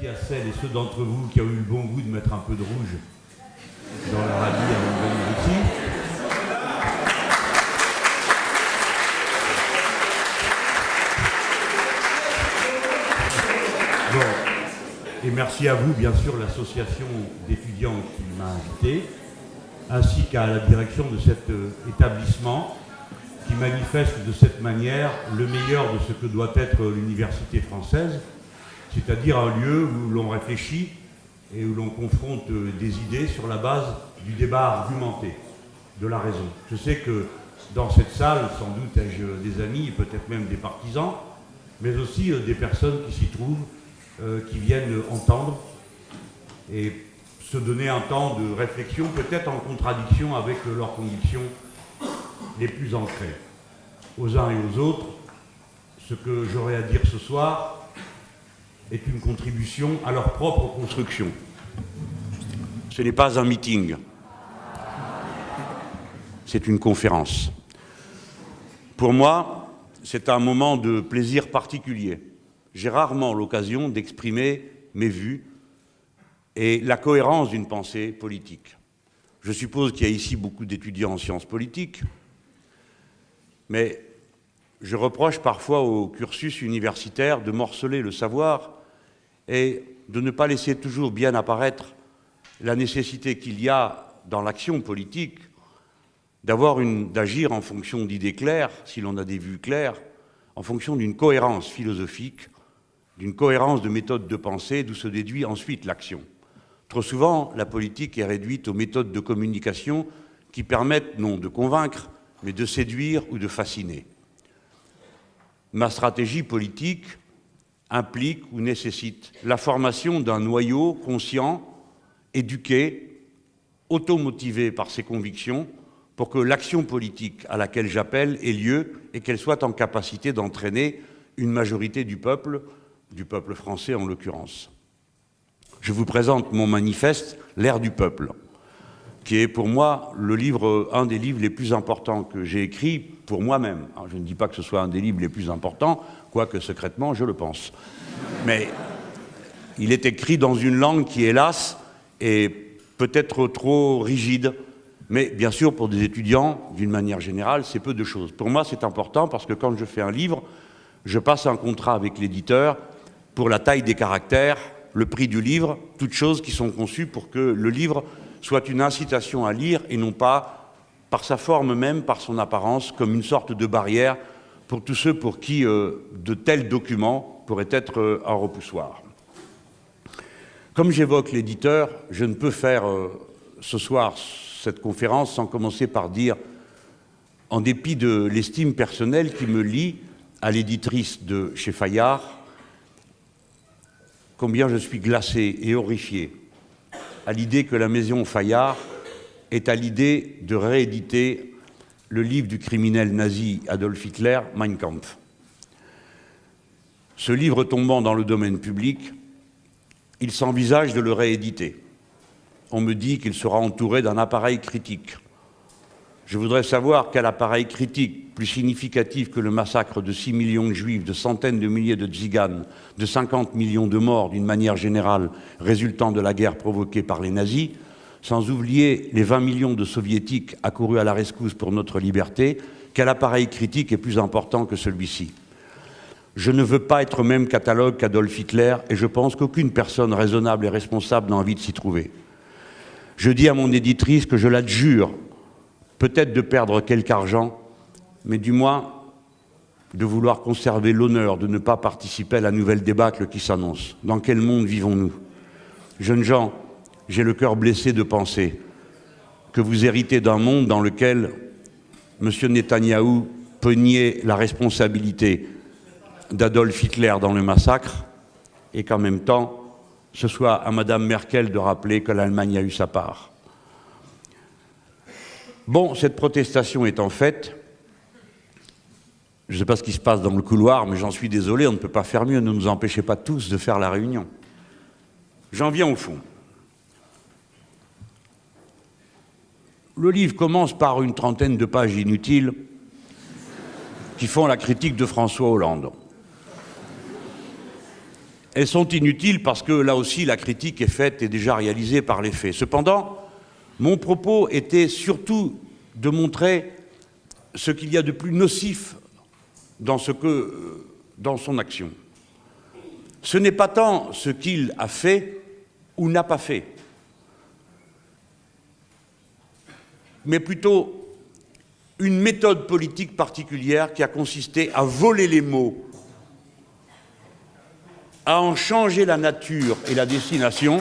à celles et ceux d'entre vous qui ont eu le bon goût de mettre un peu de rouge dans leur habit avant de venir ici. Bon. Et merci à vous, bien sûr, l'association d'étudiants qui m'a invité, ainsi qu'à la direction de cet établissement qui manifeste de cette manière le meilleur de ce que doit être l'université française, c'est-à-dire un lieu où l'on réfléchit et où l'on confronte des idées sur la base du débat argumenté, de la raison. Je sais que dans cette salle, sans doute ai-je des amis, peut-être même des partisans, mais aussi des personnes qui s'y trouvent, qui viennent entendre et se donner un temps de réflexion, peut-être en contradiction avec leurs convictions les plus ancrées. Aux uns et aux autres, ce que j'aurai à dire ce soir est une contribution à leur propre construction. Ce n'est pas un meeting, c'est une conférence. Pour moi, c'est un moment de plaisir particulier. J'ai rarement l'occasion d'exprimer mes vues et la cohérence d'une pensée politique. Je suppose qu'il y a ici beaucoup d'étudiants en sciences politiques, mais je reproche parfois au cursus universitaire de morceler le savoir et de ne pas laisser toujours bien apparaître la nécessité qu'il y a dans l'action politique d'agir en fonction d'idées claires, si l'on a des vues claires, en fonction d'une cohérence philosophique, d'une cohérence de méthode de pensée, d'où se déduit ensuite l'action. Trop souvent, la politique est réduite aux méthodes de communication qui permettent non de convaincre, mais de séduire ou de fasciner. Ma stratégie politique implique ou nécessite la formation d'un noyau conscient, éduqué, automotivé par ses convictions, pour que l'action politique à laquelle j'appelle ait lieu et qu'elle soit en capacité d'entraîner une majorité du peuple français en l'occurrence. Je vous présente mon manifeste « L'ère du peuple », qui est pour moi un des livres les plus importants que j'ai écrit pour moi-même. Alors, je ne dis pas que ce soit un des livres les plus importants, quoique secrètement je le pense. Mais il est écrit dans une langue qui, hélas, est peut-être trop rigide. Mais bien sûr, pour des étudiants, d'une manière générale, c'est peu de choses. Pour moi, c'est important parce que quand je fais un livre, je passe un contrat avec l'éditeur pour la taille des caractères, le prix du livre, toutes choses qui sont conçues pour que le livre soit une incitation à lire et non pas, par sa forme même, par son apparence, comme une sorte de barrière pour tous ceux pour qui de tels documents pourraient être un repoussoir. Comme j'évoque l'éditeur, je ne peux faire ce soir cette conférence sans commencer par dire, en dépit de l'estime personnelle qui me lie à l'éditrice de chez Fayard, combien je suis glacé et horrifié à l'idée que la maison Fayard est à l'idée de rééditer le livre du criminel nazi Adolf Hitler, Mein Kampf. Ce livre tombant dans le domaine public, il s'envisage de le rééditer. On me dit qu'il sera entouré d'un appareil critique. Je voudrais savoir quel appareil critique, plus significatif que le massacre de 6 millions de juifs, de centaines de milliers de tziganes, de 50 millions de morts d'une manière générale résultant de la guerre provoquée par les nazis, sans oublier les 20 millions de soviétiques accourus à la rescousse pour notre liberté, quel appareil critique est plus important que celui-ci? Je ne veux pas être au même catalogue qu'Adolf Hitler et je pense qu'aucune personne raisonnable et responsable n'a envie de s'y trouver. Je dis à mon éditrice que je l'adjure, peut-être de perdre quelque argent, mais du moins de vouloir conserver l'honneur de ne pas participer à la nouvelle débâcle qui s'annonce. Dans quel monde vivons-nous? Jeunes gens, j'ai le cœur blessé de penser que vous héritez d'un monde dans lequel M. Netanyahou peut nier la responsabilité d'Adolf Hitler dans le massacre et qu'en même temps, ce soit à Mme Merkel de rappeler que l'Allemagne a eu sa part. Bon, cette protestation étant faite, je ne sais pas ce qui se passe dans le couloir, mais j'en suis désolé, on ne peut pas faire mieux, ne nous empêchez pas tous de faire la réunion. J'en viens au fond. Le livre commence par une trentaine de pages inutiles qui font la critique de François Hollande. elles sont inutiles parce que là aussi la critique est faite et déjà réalisée par les faits. Cependant, mon propos était surtout de montrer ce qu'il y a de plus nocif dans son action. Ce n'est pas tant ce qu'il a fait ou n'a pas fait, mais plutôt une méthode politique particulière qui a consisté à voler les mots, à en changer la nature et la destination,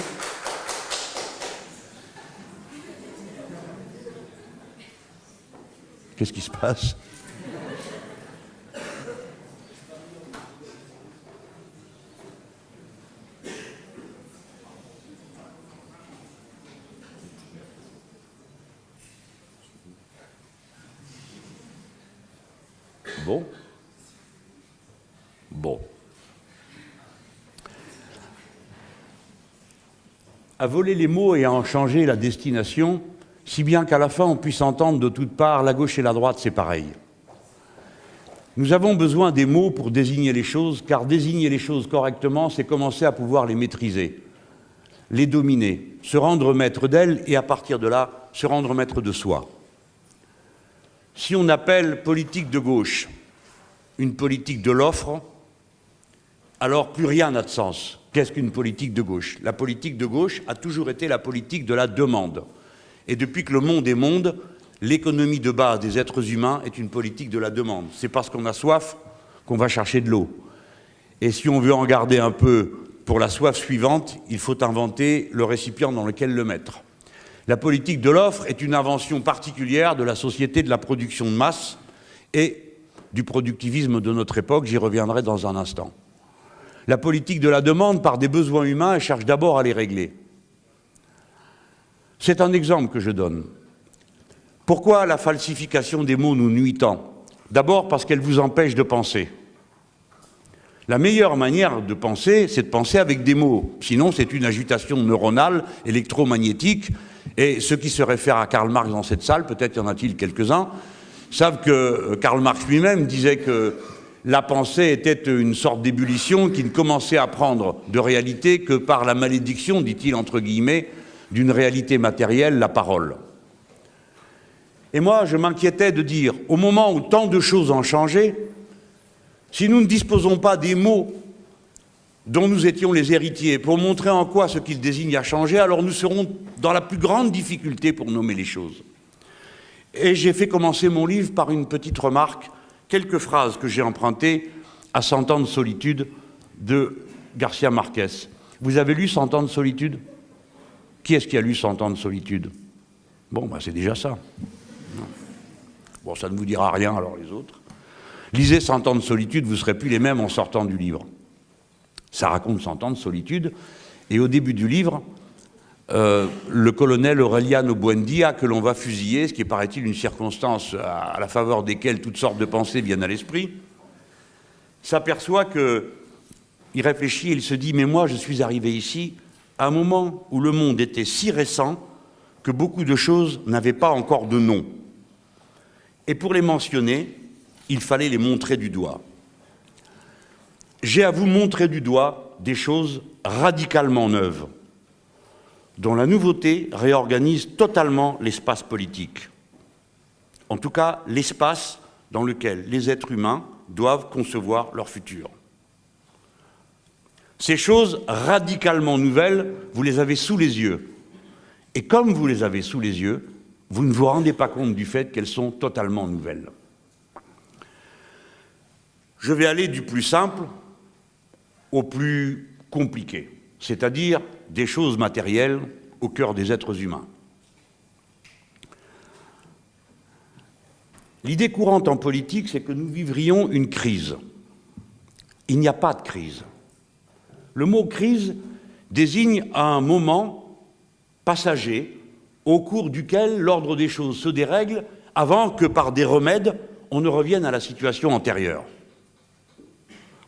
qu'est-ce qui se passe? Bon. À voler les mots et à en changer la destination, si bien qu'à la fin on puisse entendre de toutes parts, la gauche et la droite, c'est pareil. Nous avons besoin des mots pour désigner les choses, car désigner les choses correctement, c'est commencer à pouvoir les maîtriser, les dominer, se rendre maître d'elles et à partir de là, se rendre maître de soi. Si on appelle politique de gauche une politique de l'offre, alors plus rien n'a de sens. Qu'est-ce qu'une politique de gauche? La politique de gauche a toujours été la politique de la demande. Et depuis que le monde est monde, l'économie de base des êtres humains est une politique de la demande. C'est parce qu'on a soif qu'on va chercher de l'eau. Et si on veut en garder un peu pour la soif suivante, il faut inventer le récipient dans lequel le mettre. La politique de l'offre est une invention particulière de la société de la production de masse et du productivisme de notre époque, j'y reviendrai dans un instant. La politique de la demande, par des besoins humains, elle cherche d'abord à les régler. C'est un exemple que je donne. Pourquoi la falsification des mots nous nuit tant? D'abord parce qu'elle vous empêche de penser. La meilleure manière de penser, c'est de penser avec des mots. Sinon, c'est une agitation neuronale, électromagnétique. Et ceux qui se réfèrent à Karl Marx dans cette salle, peut-être y en a-t-il quelques-uns, savent que Karl Marx lui-même disait que la pensée était une sorte d'ébullition qui ne commençait à prendre de réalité que par la malédiction, dit-il entre guillemets, d'une réalité matérielle, la parole. Et moi, je m'inquiétais de dire, au moment où tant de choses ont changé, si nous ne disposons pas des mots dont nous étions les héritiers pour montrer en quoi ce qu'ils désignent a changé, alors nous serons dans la plus grande difficulté pour nommer les choses. Et j'ai fait commencer mon livre par une petite remarque, quelques phrases que j'ai empruntées à 100 ans de solitude de Garcia Marquez. Vous avez lu 100 ans de solitude? Qui est-ce qui a lu 100 ans de solitude? Bon, ben c'est déjà ça. Bon, ça ne vous dira rien, alors les autres. Lisez 100 ans de solitude, vous ne serez plus les mêmes en sortant du livre. Ça raconte 100 ans de solitude, et au début du livre, le colonel Aureliano Buendia, que l'on va fusiller, ce qui est, paraît-il, une circonstance à la faveur desquelles toutes sortes de pensées viennent à l'esprit, s'aperçoit qu'il réfléchit et il se dit « Mais moi, je suis arrivé ici à un moment où le monde était si récent que beaucoup de choses n'avaient pas encore de nom. Et pour les mentionner, il fallait les montrer du doigt. J'ai à vous montrer du doigt des choses radicalement neuves, dont la nouveauté réorganise totalement l'espace politique. En tout cas, l'espace dans lequel les êtres humains doivent concevoir leur futur. Ces choses radicalement nouvelles, vous les avez sous les yeux. Et comme vous les avez sous les yeux, vous ne vous rendez pas compte du fait qu'elles sont totalement nouvelles. Je vais aller du plus simple au plus compliqué, c'est-à-dire des choses matérielles au cœur des êtres humains. L'idée courante en politique, c'est que nous vivrions une crise. Il n'y a pas de crise. Le mot « crise » désigne un moment passager au cours duquel l'ordre des choses se dérègle avant que, par des remèdes, on ne revienne à la situation antérieure.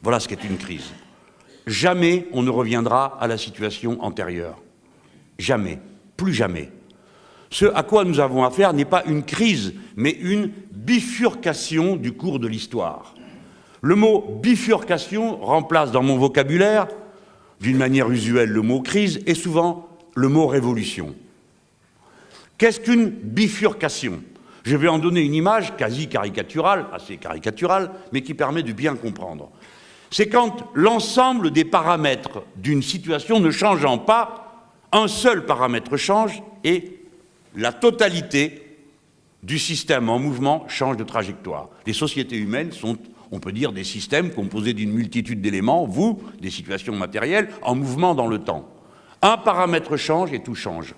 Voilà ce qu'est une crise. Jamais on ne reviendra à la situation antérieure. Jamais. Plus jamais. Ce à quoi nous avons affaire n'est pas une crise, mais une bifurcation du cours de l'histoire. Le mot bifurcation remplace dans mon vocabulaire d'une manière usuelle le mot crise et souvent le mot révolution. Qu'est-ce qu'une bifurcation? Je vais en donner une image quasi caricaturale, assez caricaturale, mais qui permet de bien comprendre. C'est quand l'ensemble des paramètres d'une situation ne changeant pas, un seul paramètre change et la totalité du système en mouvement change de trajectoire. Les sociétés humaines sont, on peut dire, des systèmes composés d'une multitude d'éléments, vous, des situations matérielles, en mouvement dans le temps. Un paramètre change et tout change.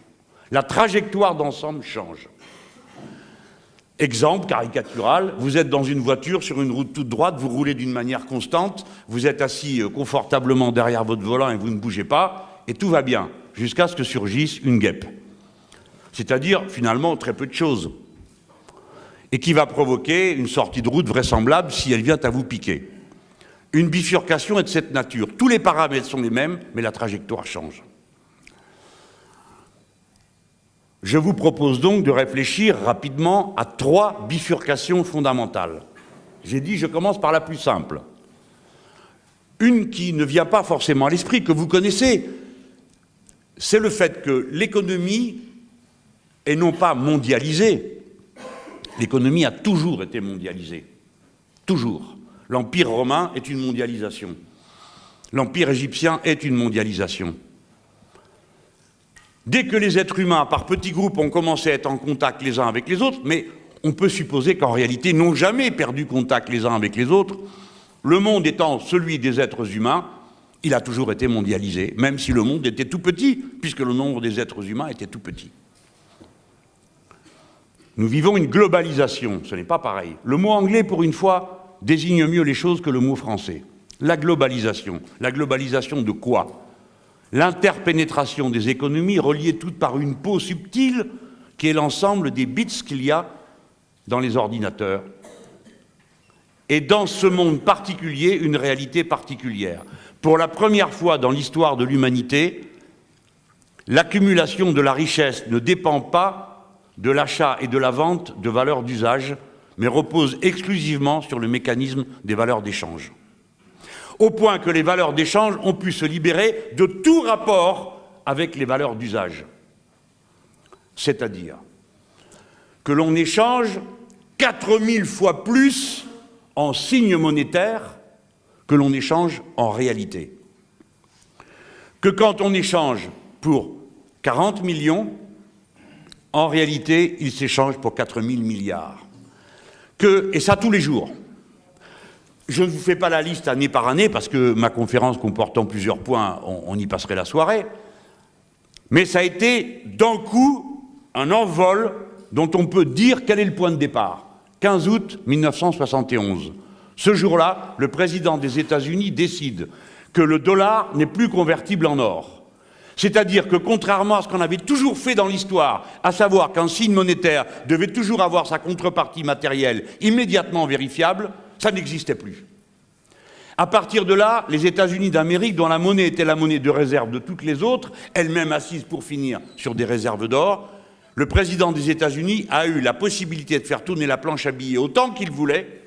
La trajectoire d'ensemble change. Exemple caricatural, vous êtes dans une voiture sur une route toute droite, vous roulez d'une manière constante, vous êtes assis confortablement derrière votre volant et vous ne bougez pas, et tout va bien, jusqu'à ce que surgisse une guêpe. C'est-à-dire, finalement, très peu de choses. Et qui va provoquer une sortie de route vraisemblable si elle vient à vous piquer. Une bifurcation est de cette nature. Tous les paramètres sont les mêmes, mais la trajectoire change. Je vous propose donc de réfléchir rapidement à 3 bifurcations fondamentales. J'ai dit, je commence par la plus simple. Une qui ne vient pas forcément à l'esprit, que vous connaissez, c'est le fait que l'économie est non pas mondialisée. L'économie a toujours été mondialisée. Toujours. L'Empire romain est une mondialisation. L'Empire égyptien est une mondialisation. Dès que les êtres humains, par petits groupes, ont commencé à être en contact les uns avec les autres, mais on peut supposer qu'en réalité, n'ont jamais perdu contact les uns avec les autres, le monde étant celui des êtres humains, il a toujours été mondialisé, même si le monde était tout petit, puisque le nombre des êtres humains était tout petit. Nous vivons une globalisation, ce n'est pas pareil. Le mot anglais, pour une fois, désigne mieux les choses que le mot français. La globalisation. La globalisation de quoi? L'interpénétration des économies reliées toutes par une peau subtile qui est l'ensemble des bits qu'il y a dans les ordinateurs. Et dans ce monde particulier, une réalité particulière. Pour la première fois dans l'histoire de l'humanité, l'accumulation de la richesse ne dépend pas de l'achat et de la vente de valeurs d'usage, mais repose exclusivement sur le mécanisme des valeurs d'échange. Au point que les valeurs d'échange ont pu se libérer de tout rapport avec les valeurs d'usage. C'est-à-dire que l'on échange 4000 fois plus en signes monétaires que l'on échange en réalité. Que quand on échange pour 40 millions, en réalité, il s'échange pour 4000 milliards. Et ça tous les jours. Je ne vous fais pas la liste année par année, parce que ma conférence comportant plusieurs points, on y passerait la soirée. Mais ça a été, d'un coup, un envol dont on peut dire quel est le point de départ. 15 août 1971. Ce jour-là, le président des États-Unis décide que le dollar n'est plus convertible en or. C'est-à-dire que, contrairement à ce qu'on avait toujours fait dans l'histoire, à savoir qu'un signe monétaire devait toujours avoir sa contrepartie matérielle immédiatement vérifiable, ça n'existait plus. À partir de là, les États-Unis d'Amérique, dont la monnaie était la monnaie de réserve de toutes les autres, elle-même assise pour finir sur des réserves d'or, le président des États-Unis a eu la possibilité de faire tourner la planche à billets autant qu'il voulait,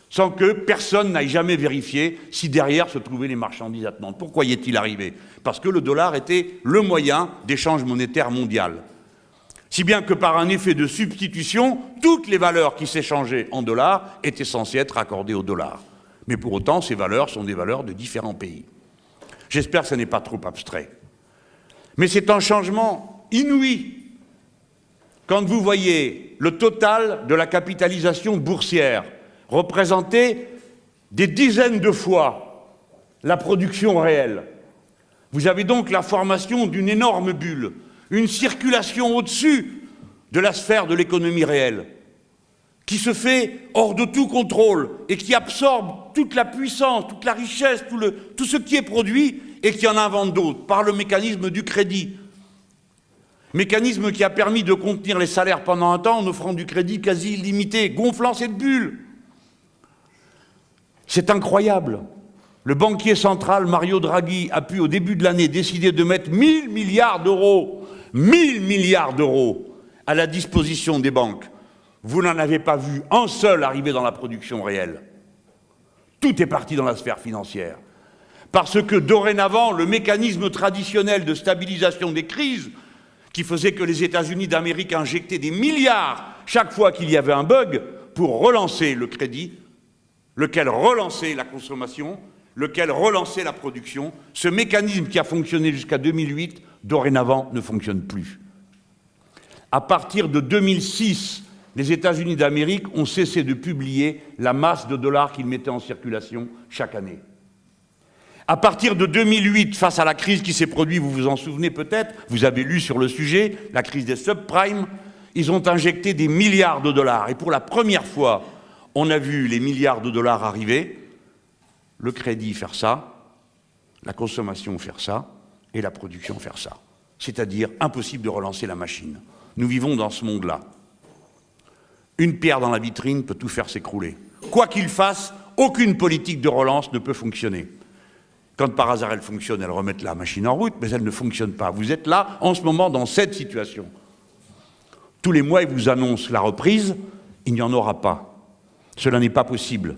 sans que personne n'aille jamais vérifier si derrière se trouvaient les marchandises attenantes. Pourquoi y est-il arrivé? Parce que le dollar était le moyen d'échange monétaire mondial. Si bien que par un effet de substitution, toutes les valeurs qui s'échangeaient en dollars étaient censées être accordées au dollar. Mais pour autant, ces valeurs sont des valeurs de différents pays. J'espère que ce n'est pas trop abstrait. Mais c'est un changement inouï. Quand vous voyez le total de la capitalisation boursière représenter des dizaines de fois la production réelle, vous avez donc la formation d'une énorme bulle, une circulation au-dessus de la sphère de l'économie réelle, qui se fait hors de tout contrôle et qui absorbe toute la puissance, toute la richesse, tout ce qui est produit et qui en invente d'autres par le mécanisme du crédit. Mécanisme qui a permis de contenir les salaires pendant un temps en offrant du crédit quasi illimité, gonflant cette bulle. C'est incroyable. Le banquier central Mario Draghi a pu au début de l'année décider de mettre 1000 milliards d'euros, 1000 milliards d'euros à la disposition des banques. Vous n'en avez pas vu un seul arriver dans la production réelle. Tout est parti dans la sphère financière. Parce que dorénavant, le mécanisme traditionnel de stabilisation des crises, qui faisait que les États-Unis d'Amérique injectaient des milliards chaque fois qu'il y avait un bug pour relancer le crédit, lequel relançait la consommation, lequel relançait la production, ce mécanisme qui a fonctionné jusqu'à 2008, dorénavant, ne fonctionne plus. À partir de 2006, les États-Unis d'Amérique ont cessé de publier la masse de dollars qu'ils mettaient en circulation chaque année. À partir de 2008, face à la crise qui s'est produite, vous vous en souvenez peut-être, vous avez lu sur le sujet, la crise des subprimes, ils ont injecté des milliards de dollars. Et pour la première fois, on a vu les milliards de dollars arriver, le crédit faire ça, la consommation faire ça, et la production faire ça. C'est-à-dire impossible de relancer la machine. Nous vivons dans ce monde-là. Une pierre dans la vitrine peut tout faire s'écrouler. Quoi qu'il fasse, aucune politique de relance ne peut fonctionner. Quand par hasard elle fonctionne, elle remet la machine en route, mais elle ne fonctionne pas. Vous êtes là, en ce moment, dans cette situation. Tous les mois, ils vous annoncent la reprise, il n'y en aura pas. Cela n'est pas possible.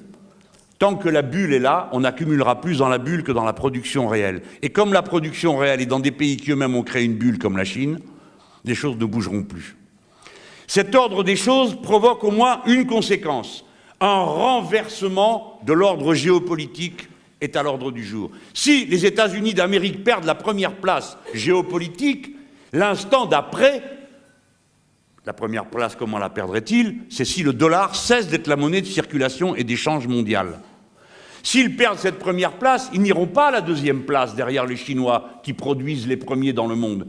Tant que la bulle est là, on accumulera plus dans la bulle que dans la production réelle. Et comme la production réelle est dans des pays qui eux-mêmes ont créé une bulle comme la Chine, les choses ne bougeront plus. Cet ordre des choses provoque au moins une conséquence. Un renversement de l'ordre géopolitique est à l'ordre du jour. Si les États-Unis d'Amérique perdent la première place géopolitique, l'instant d'après, la première place, comment la perdrait-il? C'est si le dollar cesse d'être la monnaie de circulation et d'échange mondial. S'ils perdent cette première place, ils n'iront pas à la deuxième place derrière les Chinois qui produisent les premiers dans le monde.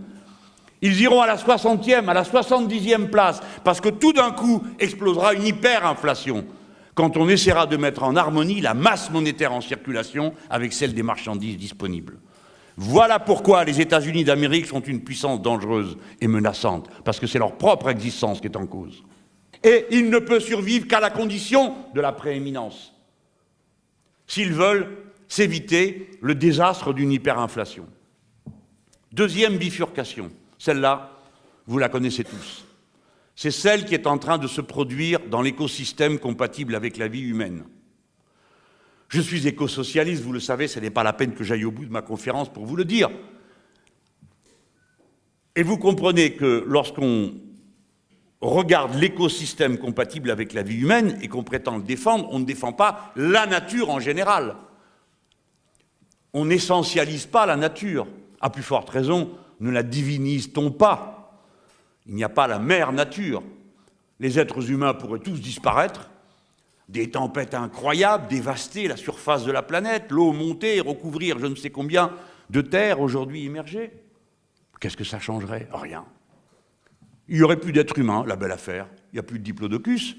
Ils iront à la 60e, à la 70e place, parce que tout d'un coup explosera une hyperinflation quand on essaiera de mettre en harmonie la masse monétaire en circulation avec celle des marchandises disponibles. Voilà pourquoi les États-Unis d'Amérique sont une puissance dangereuse et menaçante, parce que c'est leur propre existence qui est en cause. Et il ne peut survivre qu'à la condition de la prééminence, s'ils veulent s'éviter le désastre d'une hyperinflation. Deuxième bifurcation, celle-là, vous la connaissez tous. C'est celle qui est en train de se produire dans l'écosystème compatible avec la vie humaine. Je suis éco-socialiste, vous le savez, ce n'est pas la peine que j'aille au bout de ma conférence pour vous le dire. Et vous comprenez que lorsqu'on regarde l'écosystème compatible avec la vie humaine et qu'on prétend le défendre, on ne défend pas la nature en général. On n'essentialise pas la nature. À plus forte raison, ne la divinise-t-on pas? Il n'y a pas la mère nature. Les êtres humains pourraient tous disparaître. Des tempêtes incroyables, dévaster la surface de la planète, l'eau monter et recouvrir je ne sais combien de terres aujourd'hui immergées. Qu'est-ce que ça changerait? Rien. Il n'y aurait plus d'êtres humains, la belle affaire. Il n'y a plus de diplodocus.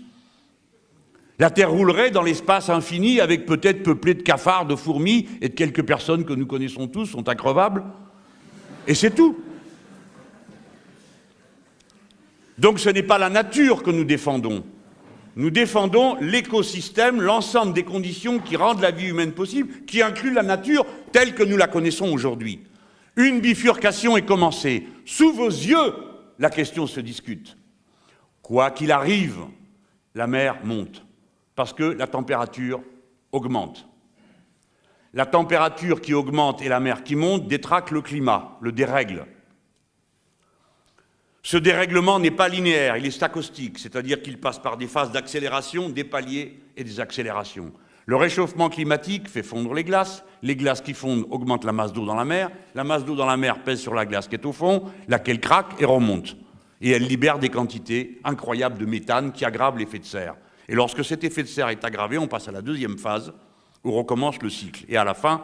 La Terre roulerait dans l'espace infini avec peut-être peuplée de cafards, de fourmis et de quelques personnes que nous connaissons tous, sont increvables. Et c'est tout. Donc ce n'est pas la nature que nous défendons. Nous défendons l'écosystème, l'ensemble des conditions qui rendent la vie humaine possible, qui inclut la nature telle que nous la connaissons aujourd'hui. Une bifurcation est commencée. Sous vos yeux, la question se discute. Quoi qu'il arrive, la mer monte, parce que la température augmente. La température qui augmente et la mer qui monte détraquent le climat, le dérègle. Ce dérèglement n'est pas linéaire, il est stochastique, c'est-à-dire qu'il passe par des phases d'accélération, des paliers et des accélérations. Le réchauffement climatique fait fondre les glaces qui fondent augmentent la masse d'eau dans la mer d'eau dans la mer pèse sur la glace qui est au fond, laquelle craque et remonte. Et elle libère des quantités incroyables de méthane qui aggravent l'effet de serre. Et lorsque cet effet de serre est aggravé, on passe à la deuxième phase, où recommence le cycle. Et à la fin,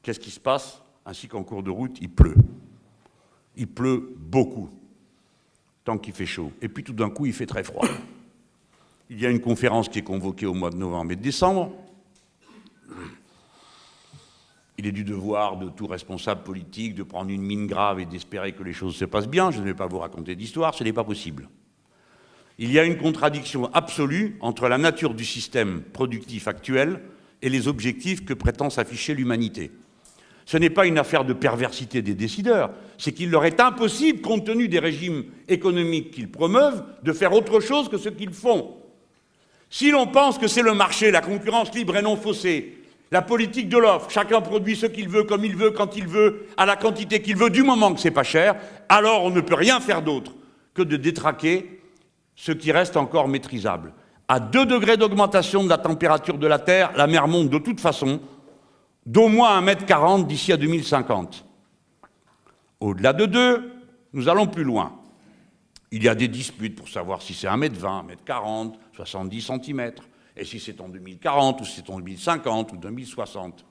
qu'est-ce qui se passe? Ainsi qu'en cours de route, il pleut. Il pleut beaucoup. Tant qu'il fait chaud. Et puis tout d'un coup, il fait très froid. Il y a une conférence qui est convoquée au mois de novembre et de décembre. Il est du devoir de tout responsable politique de prendre une mine grave et d'espérer que les choses se passent bien. Je ne vais pas vous raconter d'histoire, ce n'est pas possible. Il y a une contradiction absolue entre la nature du système productif actuel et les objectifs que prétend s'afficher l'humanité. Ce n'est pas une affaire de perversité des décideurs, c'est qu'il leur est impossible, compte tenu des régimes économiques qu'ils promeuvent, de faire autre chose que ce qu'ils font. Si l'on pense que c'est le marché, la concurrence libre et non faussée, La politique de l'offre, chacun produit ce qu'il veut, comme il veut, quand il veut, à la quantité qu'il veut, du moment que c'est pas cher, alors on ne peut rien faire d'autre que de détraquer ce qui reste encore maîtrisable. À 2 degrés d'augmentation de la température de la Terre, la mer monte de toute façon d'au moins 1,40 m d'ici à 2050. Au-delà de 2, nous allons plus loin. Il y a des disputes pour savoir si c'est 1,20 m, 1,40 m, 70 cm, et si c'est en 2040, ou si c'est en 2050, ou 2060.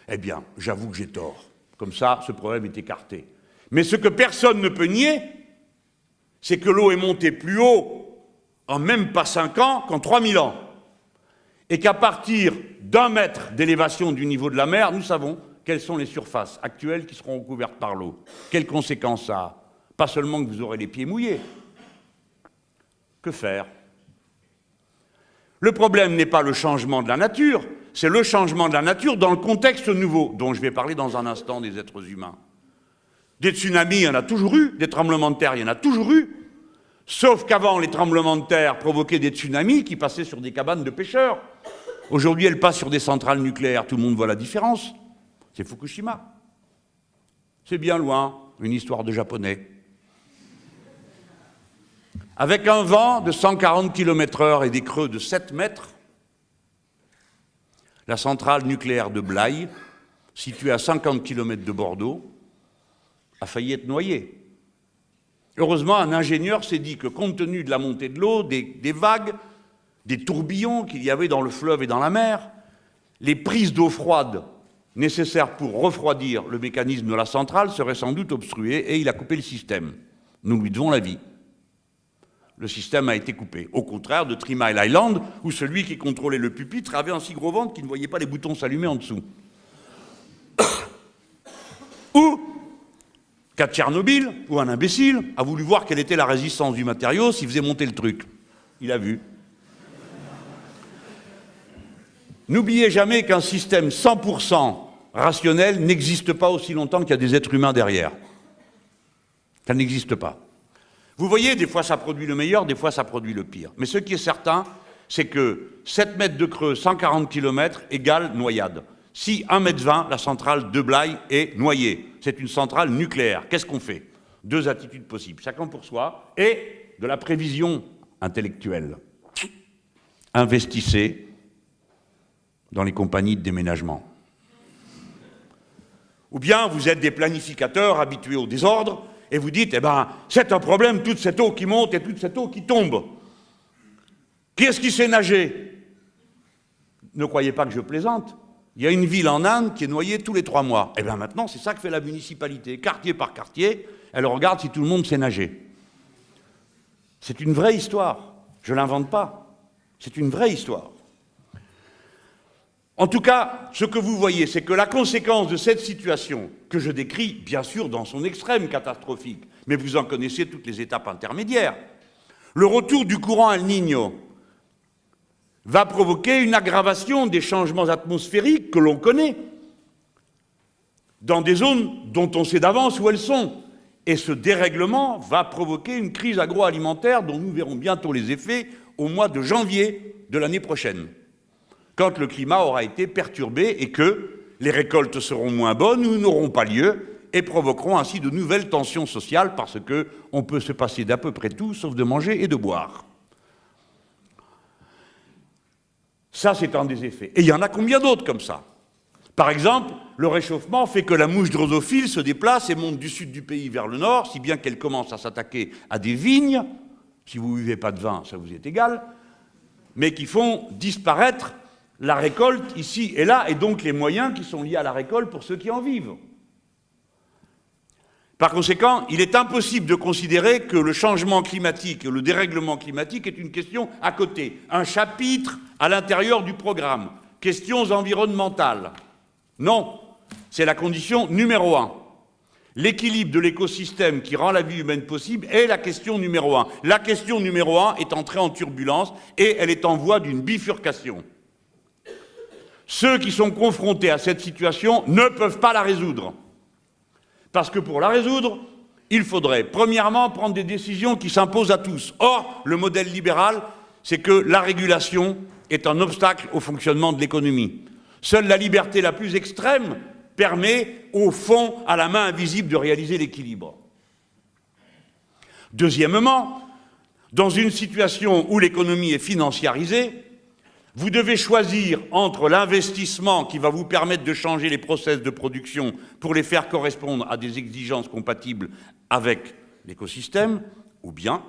Eh bien, j'avoue que j'ai tort. Comme ça, ce problème est écarté. Mais ce que personne ne peut nier, c'est que l'eau est montée plus haut en même pas 5 ans qu'en 3000 ans. Et qu'à partir d'1 mètre d'élévation du niveau de la mer, nous savons quelles sont les surfaces actuelles qui seront recouvertes par l'eau. Quelles conséquences ça a? Pas seulement que vous aurez les pieds mouillés. Que faire? Le problème n'est pas le changement de la nature, c'est le changement de la nature dans le contexte nouveau, dont je vais parler dans un instant des êtres humains. Des tsunamis, il y en a toujours eu, des tremblements de terre, il y en a toujours eu. Sauf qu'avant, les tremblements de terre provoquaient des tsunamis qui passaient sur des cabanes de pêcheurs. Aujourd'hui, elles passent sur des centrales nucléaires. Tout le monde voit la différence. C'est Fukushima. C'est bien loin, une histoire de Japonais. Avec un vent de 140 km/h et des creux de 7 mètres, la centrale nucléaire de Blaye, située à 50 km de Bordeaux, a failli être noyée. Heureusement, un ingénieur s'est dit que compte tenu de la montée de l'eau, des vagues, des tourbillons qu'il y avait dans le fleuve et dans la mer, les prises d'eau froide nécessaires pour refroidir le mécanisme de la centrale seraient sans doute obstruées et il a coupé le système. Nous lui devons la vie. Le système a été coupé. Au contraire de 3 Mile Island, où celui qui contrôlait le pupitre avait un si gros ventre qu'il ne voyait pas les boutons s'allumer en dessous. Ou qu'à Tchernobyl, où un imbécile a voulu voir quelle était la résistance du matériau s'il faisait monter le truc. Il a vu. N'oubliez jamais qu'un système 100% rationnel n'existe pas aussi longtemps qu'il y a des êtres humains derrière. Ça n'existe pas. Vous voyez, des fois ça produit le meilleur, des fois ça produit le pire. Mais ce qui est certain, c'est que 7 mètres de creux, 140 km égale noyade. Si 1,20 m, la centrale de Blaye est noyée, c'est une centrale nucléaire. Qu'est-ce qu'on fait? 2 attitudes possibles, chacun pour soi, et de la prévision intellectuelle. Investissez dans les compagnies de déménagement. Ou bien vous êtes des planificateurs habitués au désordre, et vous dites, eh ben, c'est un problème, toute cette eau qui monte et toute cette eau qui tombe. Qui est-ce qui sait nager? Ne croyez pas que je plaisante. Il y a une ville en Inde qui est noyée tous les 3 mois. Eh bien maintenant, c'est ça que fait la municipalité. Quartier par quartier, elle regarde si tout le monde sait nager. C'est une vraie histoire. Je ne l'invente pas. C'est une vraie histoire. En tout cas, ce que vous voyez, c'est que la conséquence de cette situation, que je décris bien sûr dans son extrême catastrophique, mais vous en connaissez toutes les étapes intermédiaires, le retour du courant El Niño va provoquer une aggravation des changements atmosphériques que l'on connaît, dans des zones dont on sait d'avance où elles sont. Et ce dérèglement va provoquer une crise agroalimentaire dont nous verrons bientôt les effets au mois de janvier de l'année prochaine, quand le climat aura été perturbé et que les récoltes seront moins bonnes ou n'auront pas lieu et provoqueront ainsi de nouvelles tensions sociales parce qu'on peut se passer d'à peu près tout sauf de manger et de boire. Ça, c'est un des effets. Et il y en a combien d'autres comme ça? Par exemple, le réchauffement fait que la mouche drosophile se déplace et monte du sud du pays vers le nord, si bien qu'elle commence à s'attaquer à des vignes, si vous ne buvez pas de vin, ça vous est égal, mais qui font disparaître la récolte ici et là, et donc les moyens qui sont liés à la récolte pour ceux qui en vivent. Par conséquent, il est impossible de considérer que le changement climatique et le dérèglement climatique est une question à côté, un chapitre à l'intérieur du programme, questions environnementales. Non, c'est la condition numéro 1. L'équilibre de l'écosystème qui rend la vie humaine possible est la question numéro 1. La question numéro 1 est entrée en turbulence et elle est en voie d'une bifurcation. Ceux qui sont confrontés à cette situation ne peuvent pas la résoudre. Parce que pour la résoudre, il faudrait premièrement prendre des décisions qui s'imposent à tous. Or, le modèle libéral, c'est que la régulation est un obstacle au fonctionnement de l'économie. Seule la liberté la plus extrême permet, au fond, à la main invisible, de réaliser l'équilibre. Deuxièmement, dans une situation où l'économie est financiarisée, vous devez choisir entre l'investissement qui va vous permettre de changer les process de production pour les faire correspondre à des exigences compatibles avec l'écosystème, ou bien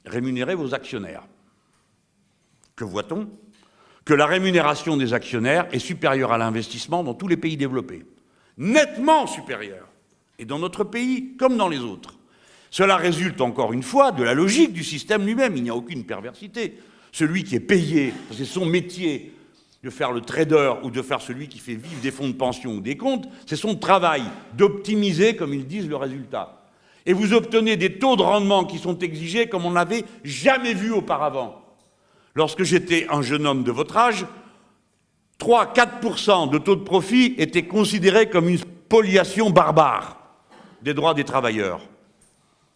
rémunérer vos actionnaires. Que voit-on? Que la rémunération des actionnaires est supérieure à l'investissement dans tous les pays développés. Nettement supérieure. Et dans notre pays, comme dans les autres. Cela résulte encore une fois de la logique du système lui-même. Il n'y a aucune perversité. Celui qui est payé, c'est son métier de faire le trader ou de faire celui qui fait vivre des fonds de pension ou des comptes, c'est son travail d'optimiser, comme ils disent, le résultat. Et vous obtenez des taux de rendement qui sont exigés comme on n'avait jamais vu auparavant. Lorsque j'étais un jeune homme de votre âge, 3-4% de taux de profit étaient considérés comme une spoliation barbare des droits des travailleurs.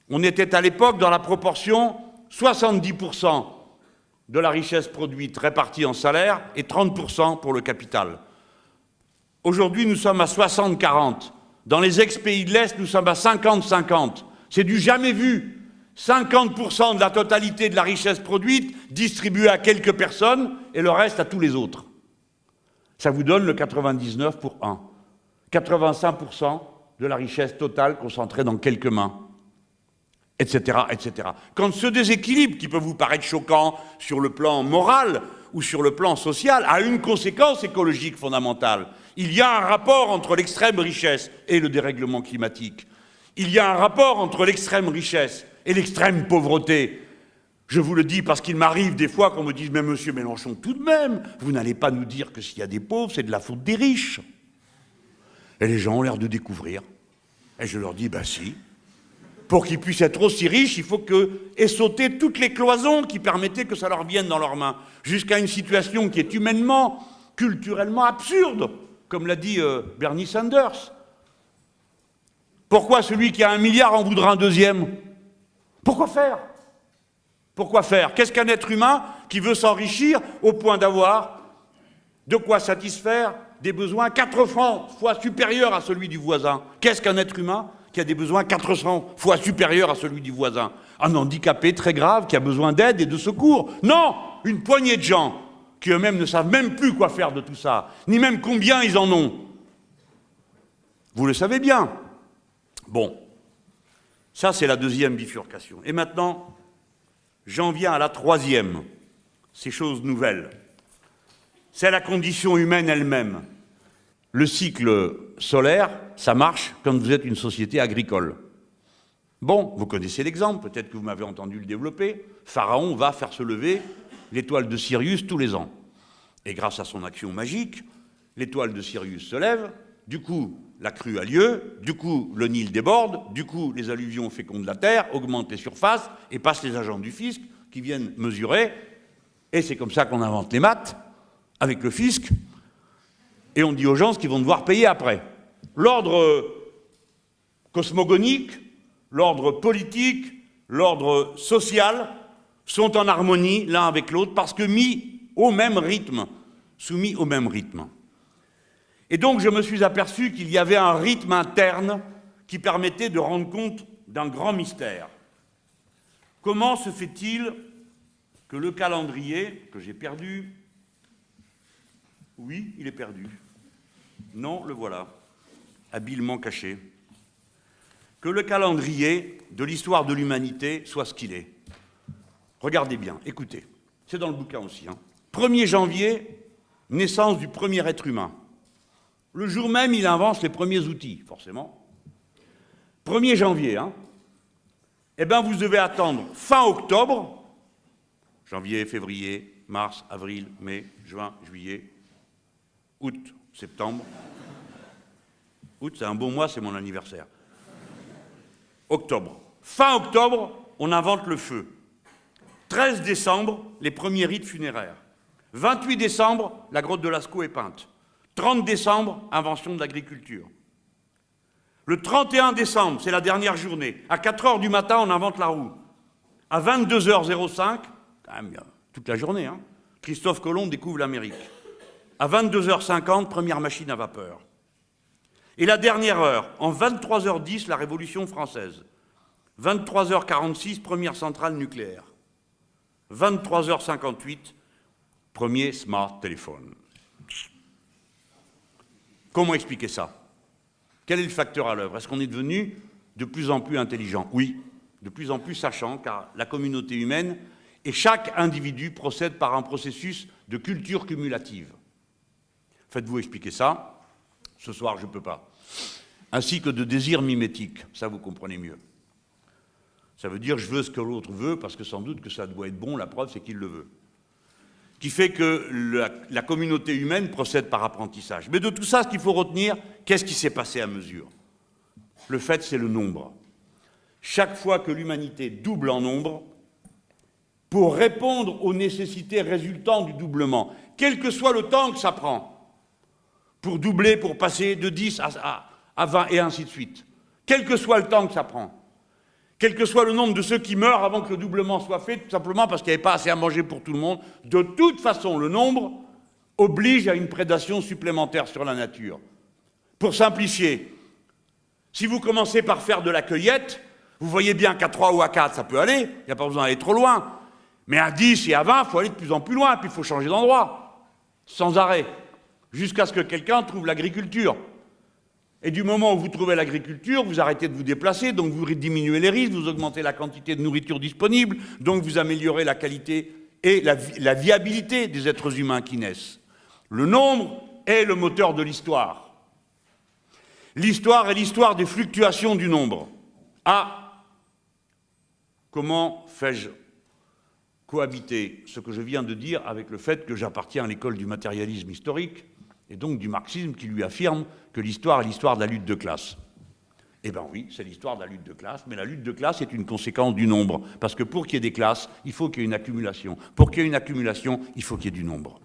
On était à l'époque dans la proportion 70% de la richesse produite répartie en salaire et 30% pour le capital. Aujourd'hui, nous sommes à 60-40. Dans les ex-pays de l'Est, nous sommes à 50-50. C'est du jamais vu. 50% de la totalité de la richesse produite distribuée à quelques personnes et le reste à tous les autres. Ça vous donne le 99 pour 1. 85% de la richesse totale concentrée dans quelques mains. Etc., etc. Quand ce déséquilibre, qui peut vous paraître choquant sur le plan moral ou sur le plan social, a une conséquence écologique fondamentale. Il y a un rapport entre l'extrême richesse et le dérèglement climatique. Il y a un rapport entre l'extrême richesse et l'extrême pauvreté. Je vous le dis parce qu'il m'arrive des fois qu'on me dise « Mais monsieur Mélenchon, tout de même, vous n'allez pas nous dire que s'il y a des pauvres, c'est de la faute des riches. » Et les gens ont l'air de découvrir. Et je leur dis « Ben si. Pour qu'ils puissent être aussi riches, il faut qu'aient sauté toutes les cloisons qui permettaient que ça leur vienne dans leurs mains. Jusqu'à une situation qui est humainement, culturellement absurde, comme l'a dit Bernie Sanders. Pourquoi celui qui a 1 milliard en voudra un deuxième? Pourquoi faire? Pourquoi faire? Qu'est-ce qu'un être humain qui veut s'enrichir au point d'avoir de quoi satisfaire des besoins 400 fois supérieurs à celui du voisin? Qu'est-ce qu'un être humain qui a des besoins 400 fois supérieurs à celui du voisin? Un handicapé très grave qui a besoin d'aide et de secours? Non! Une poignée de gens qui eux-mêmes ne savent même plus quoi faire de tout ça, ni même combien ils en ont. Vous le savez bien. Bon, ça c'est la deuxième bifurcation. Et maintenant, j'en viens à la troisième, ces choses nouvelles. C'est la condition humaine elle-même. Le cycle solaire, ça marche quand vous êtes une société agricole. Bon, vous connaissez l'exemple, peut-être que vous m'avez entendu le développer. Pharaon va faire se lever l'étoile de Sirius tous les ans. Et grâce à son action magique, l'étoile de Sirius se lève, du coup, la crue a lieu, du coup, le Nil déborde, du coup, les alluvions fécondent la terre, augmentent les surfaces et passent les agents du fisc qui viennent mesurer. Et c'est comme ça qu'on invente les maths, avec le fisc, et on dit aux gens ce qu'ils vont devoir payer après. L'ordre cosmogonique, l'ordre politique, l'ordre social sont en harmonie l'un avec l'autre parce que mis au même rythme, soumis au même rythme. Et donc je me suis aperçu qu'il y avait un rythme interne qui permettait de rendre compte d'un grand mystère. Comment se fait-il que le calendrier, que j'ai perdu, oui, il est perdu. Non, le voilà, habilement caché. Que le calendrier de l'histoire de l'humanité soit ce qu'il est. Regardez bien, écoutez, c'est dans le bouquin aussi. 1er janvier, naissance du premier être humain. Le jour même, il invente les premiers outils, forcément. 1er janvier, eh bien, vous devez attendre fin octobre, janvier, février, mars, avril, mai, juin, juillet, août, septembre. Août, c'est un bon mois, c'est mon anniversaire. Octobre. Fin octobre, on invente le feu. 13 décembre, les premiers rites funéraires. 28 décembre, la grotte de Lascaux est peinte. 30 décembre, invention de l'agriculture. Le 31 décembre, c'est la dernière journée. À 4 heures du matin, on invente la roue. À 22h05, quand même toute la journée, Christophe Colomb découvre l'Amérique. À 22h50, première machine à vapeur. Et la dernière heure, en 23h10, la Révolution française. 23h46, première centrale nucléaire. 23h58, premier smart téléphone. Comment expliquer ça? Quel est le facteur à l'œuvre? Est-ce qu'on est devenu de plus en plus intelligent? Oui, de plus en plus sachant, car la communauté humaine et chaque individu procède par un processus de culture cumulative. Faites-vous expliquer ça? Ce soir, je ne peux pas. Ainsi que de désir mimétique, ça vous comprenez mieux. Ça veut dire je veux ce que l'autre veut, parce que sans doute que ça doit être bon, la preuve c'est qu'il le veut. Qui fait que la communauté humaine procède par apprentissage. Mais de tout ça, ce qu'il faut retenir, qu'est-ce qui s'est passé à mesure? Le fait, c'est le nombre. Chaque fois que l'humanité double en nombre, pour répondre aux nécessités résultant du doublement, quel que soit le temps que ça prend, pour doubler, pour passer de 10 à 20 et ainsi de suite, quel que soit le temps que ça prend, quel que soit le nombre de ceux qui meurent avant que le doublement soit fait, tout simplement parce qu'il n'y avait pas assez à manger pour tout le monde, de toute façon, le nombre oblige à une prédation supplémentaire sur la nature. Pour simplifier, si vous commencez par faire de la cueillette, vous voyez bien qu'à 3 ou à 4, ça peut aller, il n'y a pas besoin d'aller trop loin. Mais à 10 et à 20, il faut aller de plus en plus loin, puis il faut changer d'endroit, sans arrêt, jusqu'à ce que quelqu'un trouve l'agriculture. Et du moment où vous trouvez l'agriculture, vous arrêtez de vous déplacer, donc vous diminuez les risques, vous augmentez la quantité de nourriture disponible, donc vous améliorez la qualité et la viabilité des êtres humains qui naissent. Le nombre est le moteur de l'histoire. L'histoire est l'histoire des fluctuations du nombre. Ah, comment fais-je cohabiter ce que je viens de dire avec le fait que j'appartiens à l'école du matérialisme historique et donc du marxisme qui lui affirme que l'histoire est l'histoire de la lutte de classe? Eh bien oui, c'est l'histoire de la lutte de classe, mais la lutte de classe est une conséquence du nombre, parce que pour qu'il y ait des classes, il faut qu'il y ait une accumulation. Pour qu'il y ait une accumulation, il faut qu'il y ait du nombre.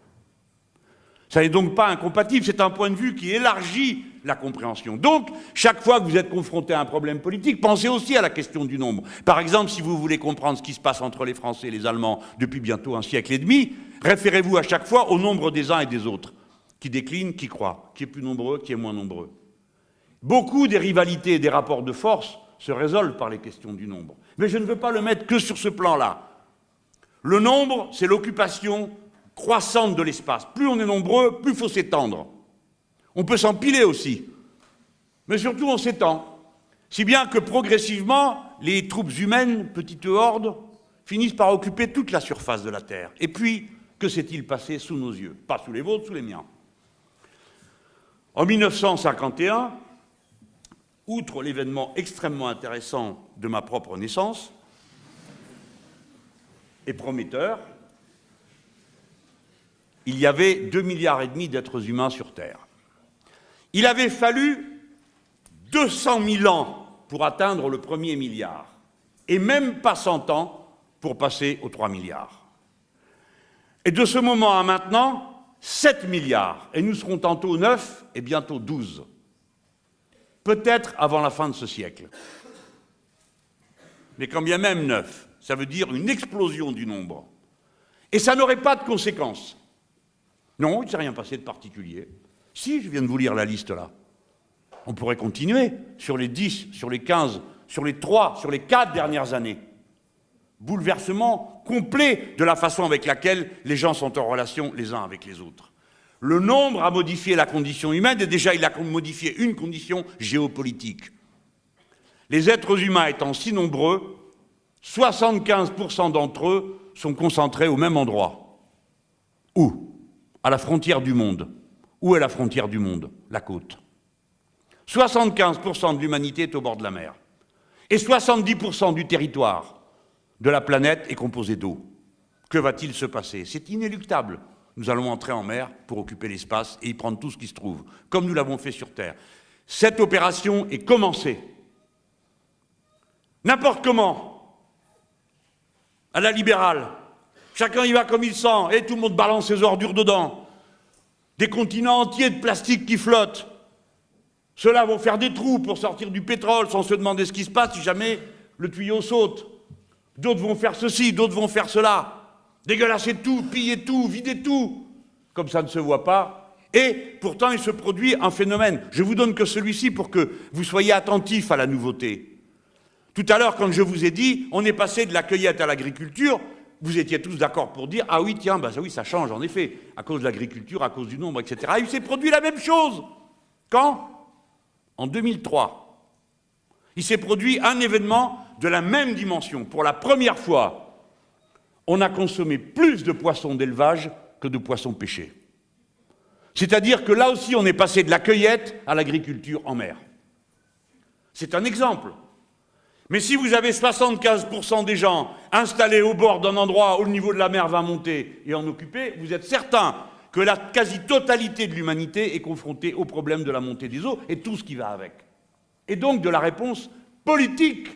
Ça n'est donc pas incompatible, c'est un point de vue qui élargit la compréhension. Donc, chaque fois que vous êtes confronté à un problème politique, pensez aussi à la question du nombre. Par exemple, si vous voulez comprendre ce qui se passe entre les Français et les Allemands depuis bientôt un siècle et demi, référez-vous à chaque fois au nombre des uns et des autres, qui décline, qui croît, qui est plus nombreux, qui est moins nombreux. Beaucoup des rivalités et des rapports de force se résolvent par les questions du nombre. Mais je ne veux pas le mettre que sur ce plan-là. Le nombre, c'est l'occupation croissante de l'espace. Plus on est nombreux, plus il faut s'étendre. On peut s'empiler aussi, mais surtout on s'étend. Si bien que progressivement, les troupes humaines, petites hordes, finissent par occuper toute la surface de la Terre. Et puis, que s'est-il passé sous nos yeux? Pas sous les vôtres, sous les miens. En 1951, outre l'événement extrêmement intéressant de ma propre naissance, et prometteur, il y avait 2,5 milliards d'êtres humains sur Terre. Il avait fallu 200 000 ans pour atteindre le premier milliard, et même pas 100 ans pour passer aux 3 milliards. Et de ce moment à maintenant, 7 milliards, et nous serons tantôt 9 et bientôt 12. Peut-être avant la fin de ce siècle. Mais quand bien même 9, ça veut dire une explosion du nombre. Et ça n'aurait pas de conséquences. Non, il ne s'est rien passé de particulier. Si, je viens de vous lire la liste là. On pourrait continuer sur les 10, sur les 15, sur les 3, sur les 4 dernières années. Bouleversement complet de la façon avec laquelle les gens sont en relation les uns avec les autres. Le nombre a modifié la condition humaine et déjà il a modifié une condition géopolitique. Les êtres humains étant si nombreux, 75% d'entre eux sont concentrés au même endroit. Où? À la frontière du monde. Où est la frontière du monde? La côte. 75% de l'humanité est au bord de la mer. Et 70% du territoire de la planète est composé d'eau. Que va-t-il se passer? C'est inéluctable. Nous allons entrer en mer pour occuper l'espace et y prendre tout ce qui se trouve, comme nous l'avons fait sur Terre. Cette opération est commencée. N'importe comment, à la libérale, chacun y va comme il sent, et tout le monde balance ses ordures dedans. Des continents entiers de plastique qui flottent. Ceux-là vont faire des trous pour sortir du pétrole sans se demander ce qui se passe si jamais le tuyau saute. D'autres vont faire ceci, d'autres vont faire cela. Dégueulasser tout, piller tout, vider tout. Comme ça ne se voit pas, Et pourtant, il se produit un phénomène. Je vous donne que celui-ci pour que vous soyez attentifs à la nouveauté. Tout à l'heure, quand je vous ai dit, on est passé de la cueillette à l'agriculture, vous étiez tous d'accord pour dire, ah oui, tiens, ben oui, ça change en effet, à cause de l'agriculture, à cause du nombre, etc. Il s'est produit la même chose. Quand? En 2003. Il s'est produit un événement de la même dimension. Pour la première fois, on a consommé plus de poissons d'élevage que de poissons pêchés. C'est-à-dire que là aussi, on est passé de la cueillette à l'agriculture en mer. C'est un exemple. Mais si vous avez 75% des gens installés au bord d'un endroit où le niveau de la mer va monter et en occuper, vous êtes certain que la quasi-totalité de l'humanité est confrontée au problème de la montée des eaux et tout ce qui va avec. Et donc de la réponse politique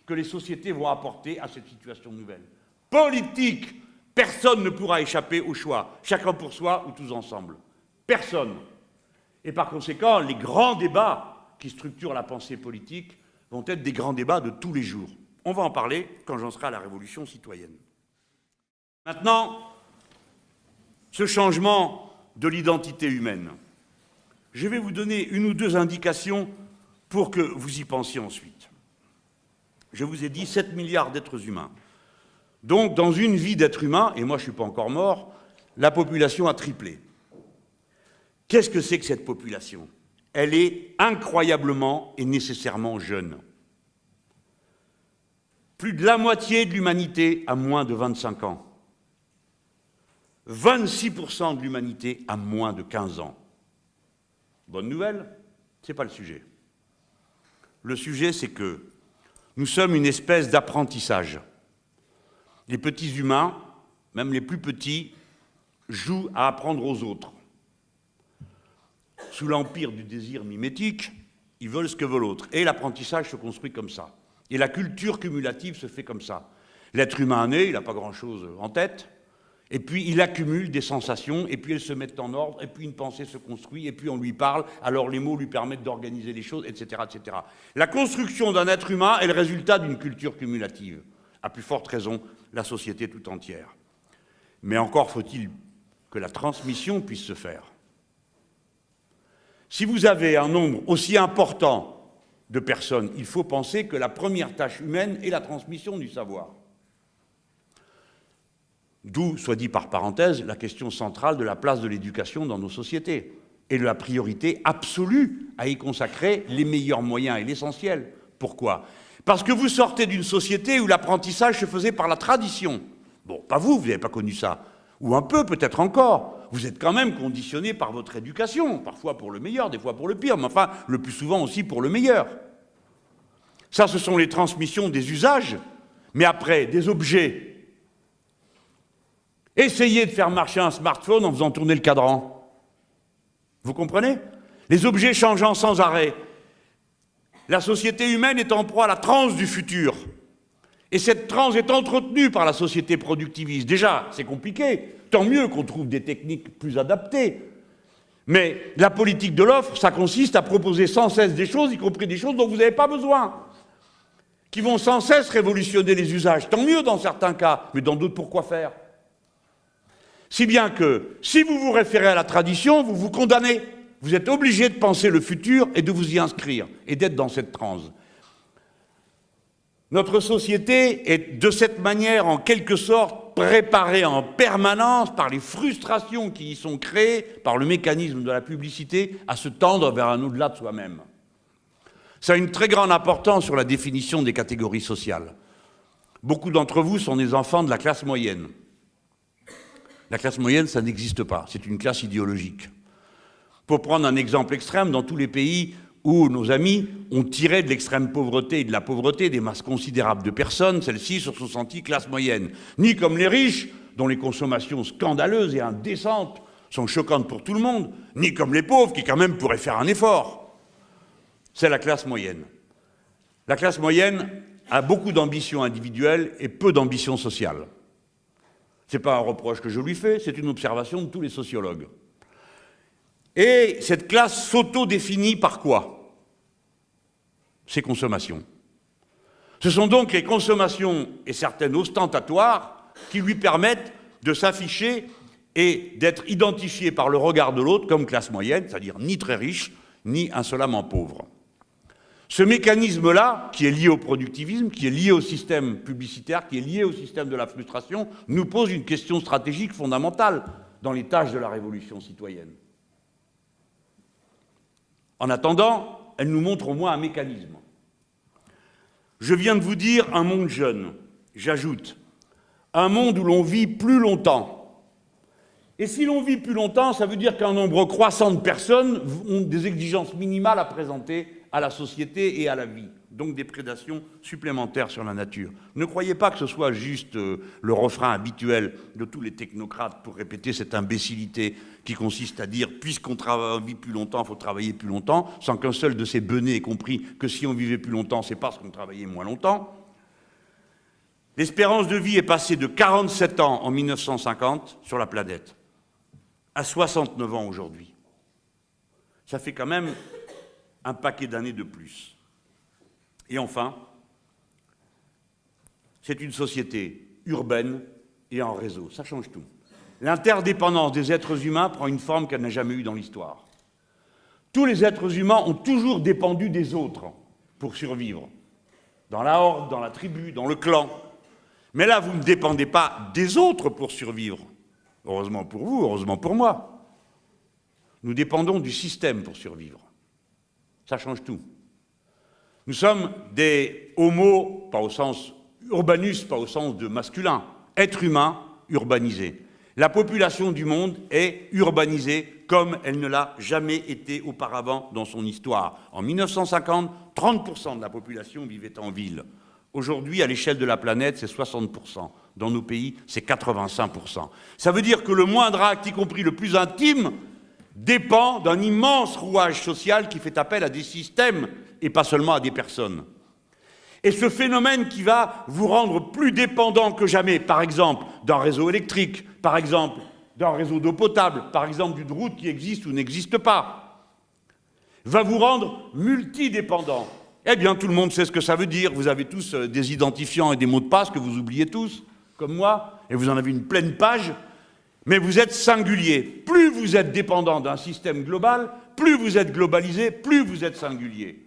que les sociétés vont apporter à cette situation nouvelle. Politique. Personne ne pourra échapper au choix, chacun pour soi ou tous ensemble. Personne. Et par conséquent, les grands débats qui structurent la pensée politique vont être des grands débats de tous les jours. On va en parler quand j'en serai à la révolution citoyenne. Maintenant, ce changement de l'identité humaine. Je vais vous donner une ou deux indications pour que vous y pensiez ensuite. Je vous ai dit 7 milliards d'êtres humains. Donc, dans une vie d'être humain, et moi je ne suis pas encore mort, la population a triplé. Qu'est-ce que c'est que cette population? Elle est incroyablement et nécessairement jeune. Plus de la moitié de l'humanité a moins de 25 ans. 26% de l'humanité a moins de 15 ans. Bonne nouvelle, ce n'est pas le sujet. Le sujet, c'est que nous sommes une espèce d'apprentissage. Les petits humains, même les plus petits, jouent à apprendre aux autres. Sous l'empire du désir mimétique, ils veulent ce que veut l'autre. Et l'apprentissage se construit comme ça. Et la culture cumulative se fait comme ça. L'être humain né, il n'a pas grand-chose en tête, et puis il accumule des sensations, et puis elles se mettent en ordre, et puis une pensée se construit, et puis on lui parle, alors les mots lui permettent d'organiser les choses, etc., etc. La construction d'un être humain est le résultat d'une culture cumulative. À plus forte raison, la société tout entière. Mais encore faut-il que la transmission puisse se faire. Si vous avez un nombre aussi important de personnes, il faut penser que la première tâche humaine est la transmission du savoir. D'où, soit dit par parenthèse, la question centrale de la place de l'éducation dans nos sociétés et de la priorité absolue à y consacrer les meilleurs moyens et l'essentiel. Pourquoi? Parce que vous sortez d'une société où l'apprentissage se faisait par la tradition. Bon, pas vous, vous n'avez pas connu ça. Ou un peu, peut-être encore. Vous êtes quand même conditionné par votre éducation, parfois pour le meilleur, des fois pour le pire, mais enfin, le plus souvent aussi pour le meilleur. Ça, ce sont les transmissions des usages, mais après, des objets. Essayez de faire marcher un smartphone en faisant tourner le cadran. Vous comprenez? Les objets changeant sans arrêt. La société humaine est en proie à la transe du futur. Et cette transe est entretenue par la société productiviste. Déjà, c'est compliqué. Tant mieux qu'on trouve des techniques plus adaptées. Mais la politique de l'offre, ça consiste à proposer sans cesse des choses, y compris des choses dont vous n'avez pas besoin, qui vont sans cesse révolutionner les usages. Tant mieux dans certains cas, mais dans d'autres, pourquoi faire? Si bien que, si vous vous référez à la tradition, vous vous condamnez. Vous êtes obligé de penser le futur et de vous y inscrire, et d'être dans cette transe. Notre société est de cette manière, en quelque sorte, préparée en permanence par les frustrations qui y sont créées, par le mécanisme de la publicité, à se tendre vers un au-delà de soi-même. Ça a une très grande importance sur la définition des catégories sociales. Beaucoup d'entre vous sont des enfants de la classe moyenne. La classe moyenne, ça n'existe pas, c'est une classe idéologique. Pour prendre un exemple extrême, dans tous les pays où nos amis ont tiré de l'extrême pauvreté et de la pauvreté des masses considérables de personnes, celles-ci se sont senties classe moyenne. Ni comme les riches, dont les consommations scandaleuses et indécentes sont choquantes pour tout le monde, ni comme les pauvres, qui quand même pourraient faire un effort. C'est la classe moyenne. La classe moyenne a beaucoup d'ambition individuelle et peu d'ambition sociale. Ce n'est pas un reproche que je lui fais, c'est une observation de tous les sociologues. Et cette classe s'auto-définit par quoi? Ses consommations. Ce sont donc les consommations, et certaines ostentatoires, qui lui permettent de s'afficher et d'être identifié par le regard de l'autre comme classe moyenne, c'est-à-dire ni très riche, ni insolemment pauvre. Ce mécanisme-là, qui est lié au productivisme, qui est lié au système publicitaire, qui est lié au système de la frustration, nous pose une question stratégique fondamentale dans les tâches de la révolution citoyenne. En attendant, elle nous montre au moins un mécanisme. Je viens de vous dire un monde jeune. J'ajoute, un monde où l'on vit plus longtemps. Et si l'on vit plus longtemps, ça veut dire qu'un nombre croissant de personnes ont des exigences minimales à présenter à la société et à la vie, donc des prédations supplémentaires sur la nature. Ne croyez pas que ce soit juste le refrain habituel de tous les technocrates pour répéter cette imbécilité qui consiste à dire « puisqu'on vit plus longtemps, il faut travailler plus longtemps », sans qu'un seul de ces benets ait compris que si on vivait plus longtemps, c'est parce qu'on travaillait moins longtemps. L'espérance de vie est passée de 47 ans en 1950 sur la planète à 69 ans aujourd'hui. Ça fait quand même un paquet d'années de plus. Et enfin, c'est une société urbaine et en réseau. Ça change tout. L'interdépendance des êtres humains prend une forme qu'elle n'a jamais eue dans l'histoire. Tous les êtres humains ont toujours dépendu des autres pour survivre. Dans la horde, dans la tribu, dans le clan. Mais là, vous ne dépendez pas des autres pour survivre. Heureusement pour vous, heureusement pour moi. Nous dépendons du système pour survivre. Ça change tout. Nous sommes des homo, pas au sens urbanus, pas au sens de masculin, êtres humains urbanisés. La population du monde est urbanisée comme elle ne l'a jamais été auparavant dans son histoire. En 1950, 30% de la population vivait en ville. Aujourd'hui, à l'échelle de la planète, c'est 60%. Dans nos pays, c'est 85%. Ça veut dire que le moindre acte, y compris le plus intime, dépend d'un immense rouage social qui fait appel à des systèmes et pas seulement à des personnes. Et ce phénomène qui va vous rendre plus dépendant que jamais, par exemple, d'un réseau électrique, par exemple, d'un réseau d'eau potable, par exemple, d'une route qui existe ou n'existe pas, va vous rendre multidépendant. Eh bien, tout le monde sait ce que ça veut dire. Vous avez tous des identifiants et des mots de passe que vous oubliez tous, comme moi, et vous en avez une pleine page. Mais vous êtes singulier. Plus vous êtes dépendant d'un système global, plus vous êtes globalisé, plus vous êtes singulier.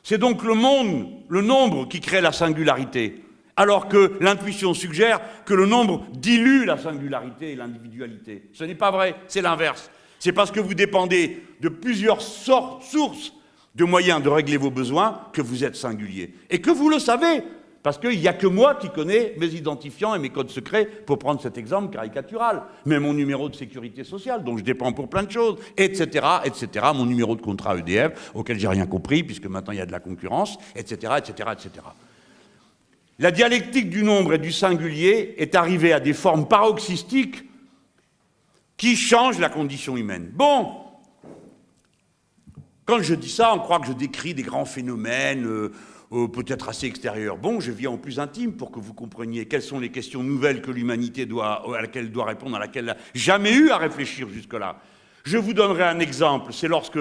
C'est donc le monde, le nombre qui crée la singularité, alors que l'intuition suggère que le nombre dilue la singularité et l'individualité. Ce n'est pas vrai, c'est l'inverse. C'est parce que vous dépendez de plusieurs sources de moyens de régler vos besoins que vous êtes singulier. Et que vous le savez, parce qu'il n'y a que moi qui connais mes identifiants et mes codes secrets, pour prendre cet exemple caricatural. Mais mon numéro de sécurité sociale, dont je dépends pour plein de choses, etc., etc., mon numéro de contrat EDF, auquel j'ai rien compris, puisque maintenant il y a de la concurrence, etc., etc., etc. La dialectique du nombre et du singulier est arrivée à des formes paroxystiques qui changent la condition humaine. Bon, quand je dis ça, on croit que je décris des grands phénomènes, peut-être assez extérieurs. Bon, je viens au plus intime pour que vous compreniez quelles sont les questions nouvelles que l'humanité à laquelle elle doit répondre, à laquelle elle n'a jamais eu à réfléchir jusque-là. Je vous donnerai un exemple, c'est lorsque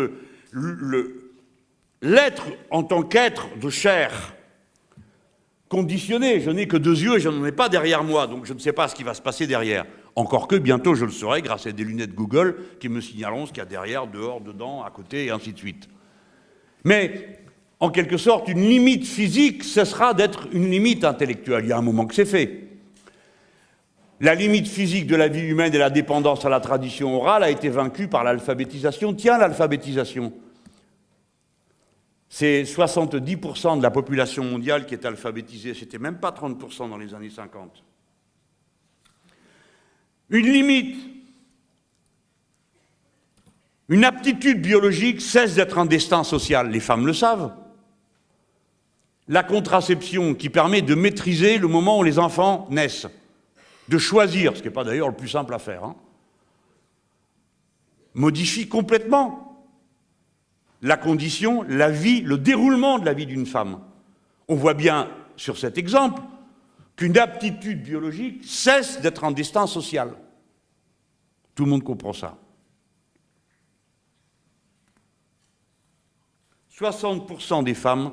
l'être en tant qu'être de chair, conditionné, je n'ai que deux yeux et je n'en ai pas derrière moi, donc je ne sais pas ce qui va se passer derrière. Encore que bientôt je le saurai grâce à des lunettes Google qui me signaleront ce qu'il y a derrière, dehors, dedans, à côté, et ainsi de suite. Mais, en quelque sorte, une limite physique cessera d'être une limite intellectuelle. Il y a un moment que c'est fait. La limite physique de la vie humaine et la dépendance à la tradition orale a été vaincue par l'alphabétisation. Tiens, l'alphabétisation. C'est 70% de la population mondiale qui est alphabétisée. C'était même pas 30% dans les années 50. Une limite, une aptitude biologique cesse d'être un destin social. Les femmes le savent. La contraception qui permet de maîtriser le moment où les enfants naissent, de choisir, ce qui n'est pas d'ailleurs le plus simple à faire, modifie complètement la condition, la vie, le déroulement de la vie d'une femme. On voit bien sur cet exemple qu'une aptitude biologique cesse d'être un destin social. Tout le monde comprend ça. 60% des femmes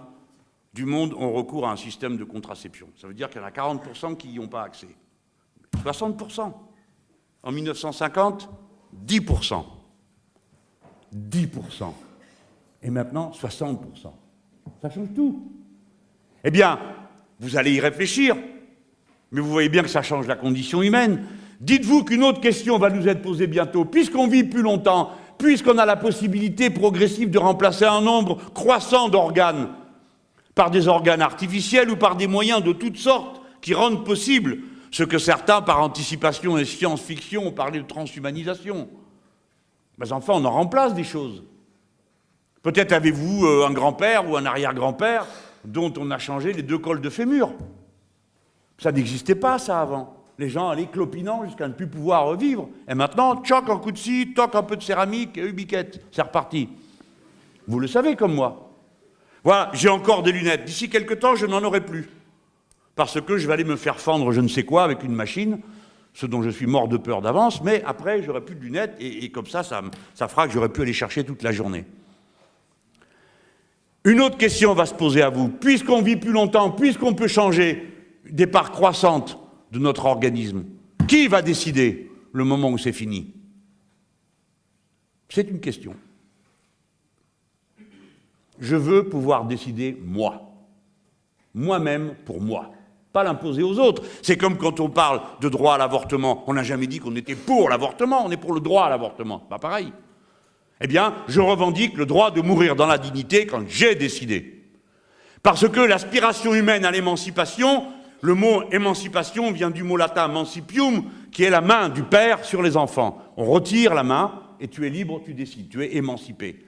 du monde ont recours à un système de contraception. Ça veut dire qu'il y en a 40% qui n'y ont pas accès. 60%. En 1950, 10%. 10%. Et maintenant, 60%. Ça change tout. Eh bien, vous allez y réfléchir, mais vous voyez bien que ça change la condition humaine. Dites-vous qu'une autre question va nous être posée bientôt. Puisqu'on vit plus longtemps, puisqu'on a la possibilité progressive de remplacer un nombre croissant d'organes par des organes artificiels ou par des moyens de toutes sortes qui rendent possible ce que certains, par anticipation et science-fiction, ont parlé de transhumanisation. Mais enfin, on en remplace des choses. Peut-être avez-vous un grand-père ou un arrière-grand-père dont on a changé les 2 cols de fémur. Ça n'existait pas, ça, avant. Les gens allaient clopinant jusqu'à ne plus pouvoir vivre. Et maintenant, tchoc, un coup de scie, toc, un peu de céramique, et ubiquette. C'est reparti. Vous le savez comme moi. Voilà, j'ai encore des lunettes. D'ici quelques temps, je n'en aurai plus. Parce que je vais aller me faire fendre je ne sais quoi avec une machine, ce dont je suis mort de peur d'avance, mais après, j'aurai plus de lunettes, et comme ça fera que j'aurai pu aller chercher toute la journée. Une autre question va se poser à vous. Puisqu'on vit plus longtemps, puisqu'on peut changer des parts croissantes de notre organisme, qui va décider le moment où c'est fini? C'est une question. Je veux pouvoir décider moi. Moi-même pour moi. Pas l'imposer aux autres. C'est comme quand on parle de droit à l'avortement. On n'a jamais dit qu'on était pour l'avortement, on est pour le droit à l'avortement. Pas pareil. Eh bien, je revendique le droit de mourir dans la dignité quand j'ai décidé. Parce que l'aspiration humaine à l'émancipation, le mot émancipation vient du mot latin mancipium, qui est la main du père sur les enfants. On retire la main et tu es libre, tu décides, tu es émancipé.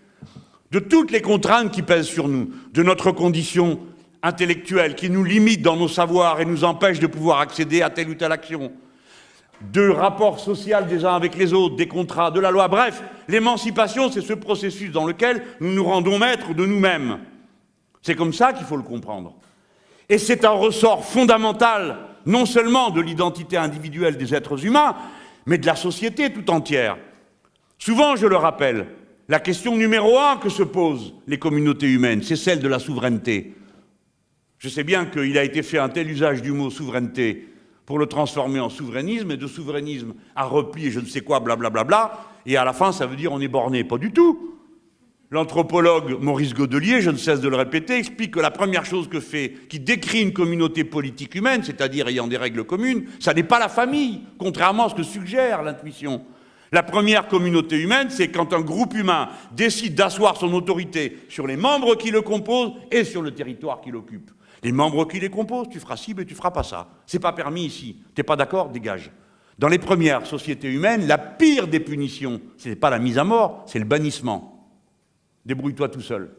De toutes les contraintes qui pèsent sur nous, de notre condition intellectuelle qui nous limite dans nos savoirs et nous empêche de pouvoir accéder à telle ou telle action, de rapports sociaux des uns avec les autres, des contrats, de la loi, bref, l'émancipation, c'est ce processus dans lequel nous nous rendons maîtres de nous-mêmes. C'est comme ça qu'il faut le comprendre. Et c'est un ressort fondamental, non seulement de l'identité individuelle des êtres humains, mais de la société tout entière. Souvent, je le rappelle, la question numéro 1 que se posent les communautés humaines, c'est celle de la souveraineté. Je sais bien qu'il a été fait un tel usage du mot souveraineté pour le transformer en souverainisme, et de souverainisme à repli et je ne sais quoi, blablabla, et à la fin, ça veut dire on est borné. Pas du tout. L'anthropologue Maurice Godelier, je ne cesse de le répéter, explique que la première chose qui décrit une communauté politique humaine, c'est-à-dire ayant des règles communes, ça n'est pas la famille, contrairement à ce que suggère l'intuition. La première communauté humaine, c'est quand un groupe humain décide d'asseoir son autorité sur les membres qui le composent et sur le territoire qu'il occupe. Les membres qui les composent, tu feras ci, mais tu feras pas ça. C'est pas permis ici. T'es pas d'accord? Dégage. Dans les premières sociétés humaines, la pire des punitions, ce n'est pas la mise à mort, c'est le bannissement. Débrouille-toi tout seul.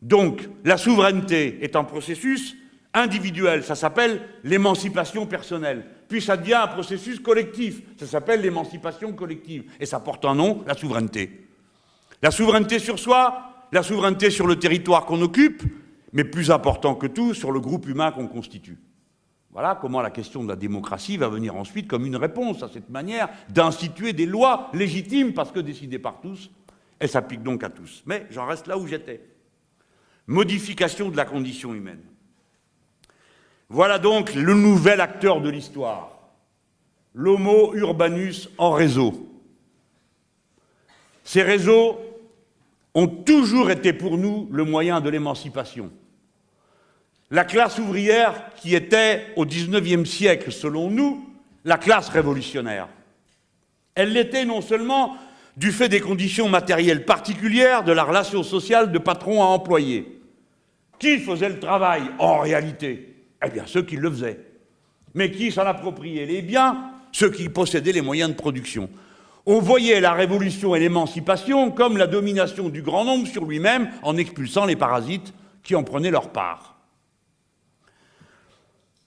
Donc, la souveraineté est un processus individuel, ça s'appelle l'émancipation personnelle. Puis ça devient un processus collectif, ça s'appelle l'émancipation collective. Et ça porte un nom, la souveraineté. La souveraineté sur soi, la souveraineté sur le territoire qu'on occupe, mais plus important que tout, sur le groupe humain qu'on constitue. Voilà comment la question de la démocratie va venir ensuite comme une réponse à cette manière d'instituer des lois légitimes parce que décidées par tous, elles s'appliquent donc à tous. Mais j'en reste là où j'étais. Modification de la condition humaine. Voilà donc le nouvel acteur de l'histoire, l'homo urbanus en réseau. Ces réseaux ont toujours été pour nous le moyen de l'émancipation. La classe ouvrière qui était au XIXe siècle, selon nous, la classe révolutionnaire. Elle l'était non seulement du fait des conditions matérielles particulières de la relation sociale de patron à employé. Qui faisait le travail en réalité? Eh bien, ceux qui le faisaient. Mais qui s'en appropriaient les biens? Ceux qui possédaient les moyens de production. On voyait la révolution et l'émancipation comme la domination du grand nombre sur lui-même en expulsant les parasites qui en prenaient leur part.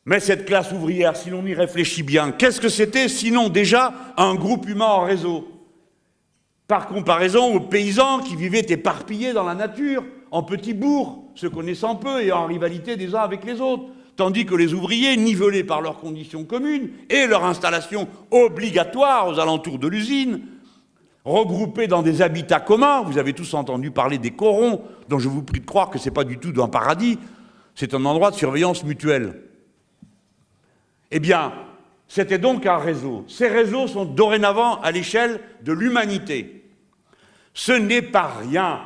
Mais cette classe ouvrière, si l'on y réfléchit bien, qu'est-ce que c'était sinon déjà un groupe humain en réseau? Par comparaison aux paysans qui vivaient éparpillés dans la nature, en petits bourgs, se connaissant peu et en rivalité des uns avec les autres, tandis que les ouvriers, nivelés par leurs conditions communes et leur installation obligatoire aux alentours de l'usine, regroupés dans des habitats communs, vous avez tous entendu parler des corons, dont je vous prie de croire que ce n'est pas du tout un paradis, c'est un endroit de surveillance mutuelle. Eh bien, C'était donc un réseau. Ces réseaux sont dorénavant à l'échelle de l'humanité. Ce n'est pas rien.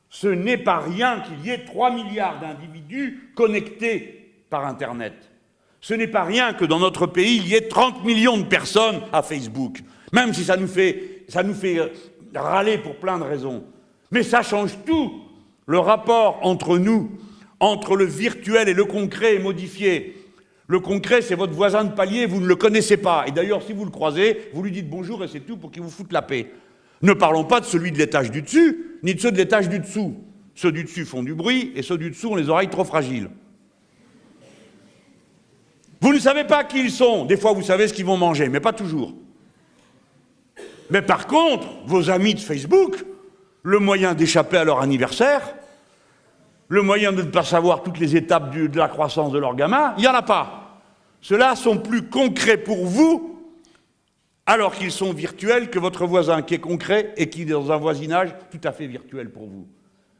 Ce n'est pas rien qu'il y ait 3 milliards d'individus connectés par Internet. Ce n'est pas rien que dans notre pays, il y ait 30 millions de personnes à Facebook, même si ça nous fait râler pour plein de raisons. Mais ça change tout. Le rapport entre nous, entre le virtuel et le concret est modifié. Le concret, c'est votre voisin de palier, vous ne le connaissez pas. Et d'ailleurs, si vous le croisez, vous lui dites bonjour et c'est tout pour qu'il vous foute la paix. Ne parlons pas de celui de l'étage du dessus, ni de ceux de l'étage du dessous. Ceux du dessus font du bruit et ceux du dessous ont les oreilles trop fragiles. Vous ne savez pas qui ils sont. Des fois, vous savez ce qu'ils vont manger, mais pas toujours. Mais par contre, vos amis de Facebook, le moyen d'échapper à leur anniversaire, le moyen de ne pas savoir toutes les étapes de la croissance de leur gamin, il n'y en a pas. Ceux-là sont plus concrets pour vous, alors qu'ils sont virtuels, que votre voisin qui est concret et qui est dans un voisinage tout à fait virtuel pour vous.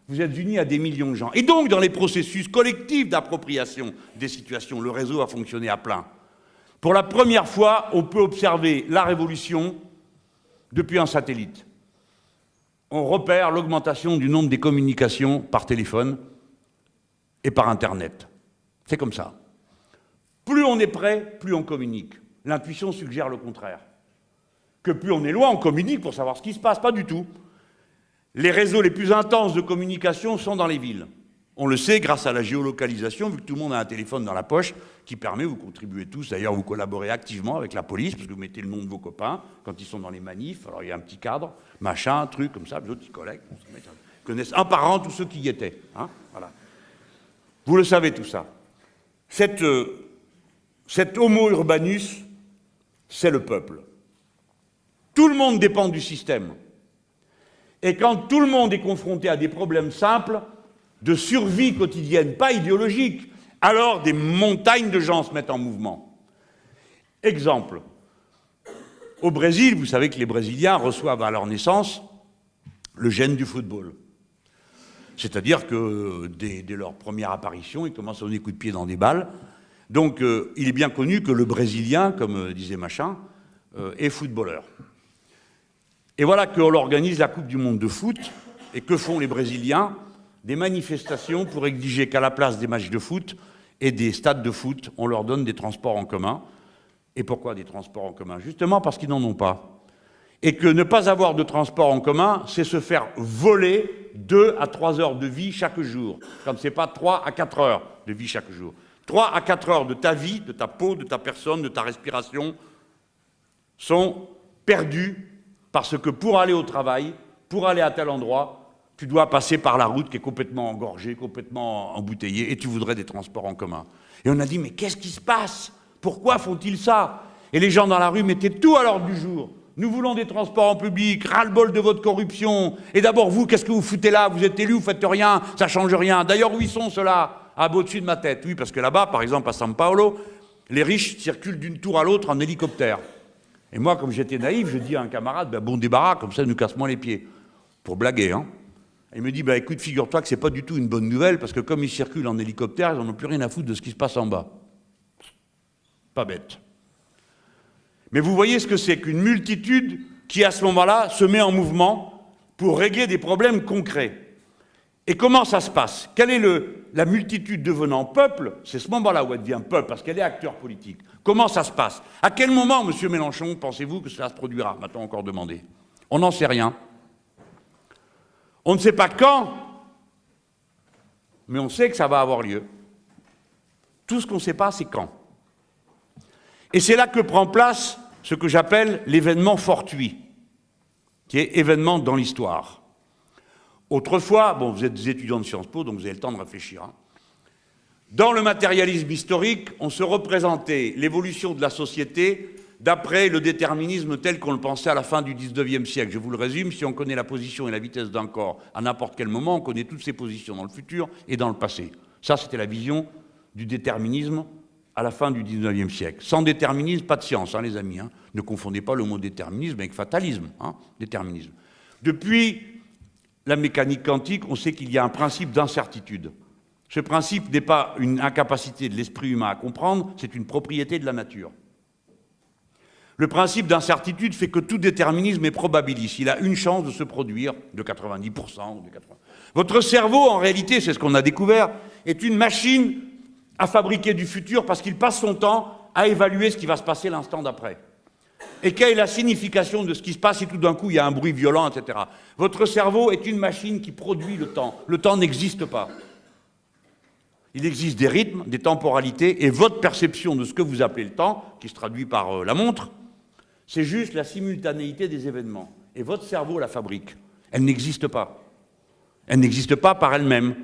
Vous êtes unis à des millions de gens. Et donc, dans les processus collectifs d'appropriation des situations, le réseau a fonctionné à plein. Pour la première fois, on peut observer la révolution depuis un satellite. On repère l'augmentation du nombre des communications par téléphone et par Internet. C'est comme ça. Plus on est près, plus on communique. L'intuition suggère le contraire. Que plus on est loin, on communique pour savoir ce qui se passe. Pas du tout. Les réseaux les plus intenses de communication sont dans les villes. On le sait grâce à la géolocalisation, vu que tout le monde a un téléphone dans la poche, qui permet, vous contribuez tous, d'ailleurs vous collaborez activement avec la police, parce que vous mettez le nom de vos copains quand ils sont dans les manifs, alors il y a un petit cadre, machin, truc comme ça, les autres ils collectent, ils connaissent un par an tous ceux qui y étaient. Hein, voilà. Vous le savez tout ça. Cet homo urbanus, c'est le peuple. Tout le monde dépend du système. Et quand tout le monde est confronté à des problèmes simples, de survie quotidienne, pas idéologique, alors des montagnes de gens se mettent en mouvement. Exemple. Au Brésil, vous savez que les Brésiliens reçoivent à leur naissance le gène du football. C'est-à-dire que dès leur première apparition, ils commencent à donner des coups de pied dans des balles. Donc il est bien connu que le Brésilien, comme disait Machin, est footballeur. Et voilà qu'on organise la Coupe du Monde de foot, et que font les Brésiliens? Des manifestations pour exiger qu'à la place des matchs de foot et des stades de foot, on leur donne des transports en commun. Et pourquoi des transports en commun? Justement parce qu'ils n'en ont pas. Et que ne pas avoir de transport en commun, c'est se faire voler 2 à 3 heures de vie chaque jour. Comme ce n'est pas 3 à 4 heures de vie chaque jour. 3 à 4 heures de ta vie, de ta peau, de ta personne, de ta respiration, sont perdues parce que pour aller au travail, pour aller à tel endroit, tu dois passer par la route qui est complètement engorgée, complètement embouteillée, et tu voudrais des transports en commun. Et on a dit, mais qu'est-ce qui se passe? Pourquoi font-ils ça? Et les gens dans la rue mettaient tout à l'ordre du jour. Nous voulons des transports en public, ras-le-bol de votre corruption. Et d'abord, vous, qu'est-ce que vous foutez là? Vous êtes élus, vous faites rien, ça change rien. D'ailleurs, où ils sont ceux-là? Ah, au-dessus de ma tête. Oui, parce que là-bas, par exemple, à São Paulo, les riches circulent d'une tour à l'autre en hélicoptère. Et moi, comme j'étais naïf, je dis à un camarade, ben, bon débarras, comme ça, nous casse moins les pieds. Pour blaguer, hein. Il me dit, bah, écoute, figure-toi que c'est pas du tout une bonne nouvelle, parce que comme ils circulent en hélicoptère, ils n'en ont plus rien à foutre de ce qui se passe en bas. Pas bête. Mais vous voyez ce que c'est qu'une multitude qui, à ce moment-là, se met en mouvement pour régler des problèmes concrets. Et comment ça se passe? Quelle est la multitude devenant peuple? C'est ce moment-là où elle devient peuple, parce qu'elle est acteur politique. Comment ça se passe? À quel moment, M. Mélenchon, pensez-vous que cela se produira? M'a-t-on encore demandé. On n'en sait rien. On ne sait pas quand, mais on sait que ça va avoir lieu. Tout ce qu'on ne sait pas, c'est quand. Et c'est là que prend place ce que j'appelle l'événement fortuit, qui est événement dans l'histoire. Autrefois, bon, vous êtes des étudiants de Sciences Po, donc vous avez le temps de réfléchir. Hein. Dans le matérialisme historique, on se représentait l'évolution de la société d'après le déterminisme tel qu'on le pensait à la fin du XIXe siècle. Je vous le résume, si on connaît la position et la vitesse d'un corps à n'importe quel moment, on connaît toutes ses positions dans le futur et dans le passé. Ça, c'était la vision du déterminisme à la fin du XIXe siècle. Sans déterminisme, pas de science, hein, les amis. Hein. Ne confondez pas le mot déterminisme avec fatalisme. Hein, déterminisme. Depuis la mécanique quantique, on sait qu'il y a un principe d'incertitude. Ce principe n'est pas une incapacité de l'esprit humain à comprendre, c'est une propriété de la nature. Le principe d'incertitude fait que tout déterminisme est probabiliste. Il a une chance de se produire de 90% ou de 80%. Votre cerveau, en réalité, c'est ce qu'on a découvert, est une machine à fabriquer du futur parce qu'il passe son temps à évaluer ce qui va se passer l'instant d'après. Et quelle est la signification de ce qui se passe si tout d'un coup il y a un bruit violent, etc. Votre cerveau est une machine qui produit le temps. Le temps n'existe pas. Il existe des rythmes, des temporalités, et votre perception de ce que vous appelez le temps, qui se traduit par la montre, c'est juste la simultanéité des événements. Et votre cerveau la fabrique. Elle n'existe pas. Elle n'existe pas par elle-même.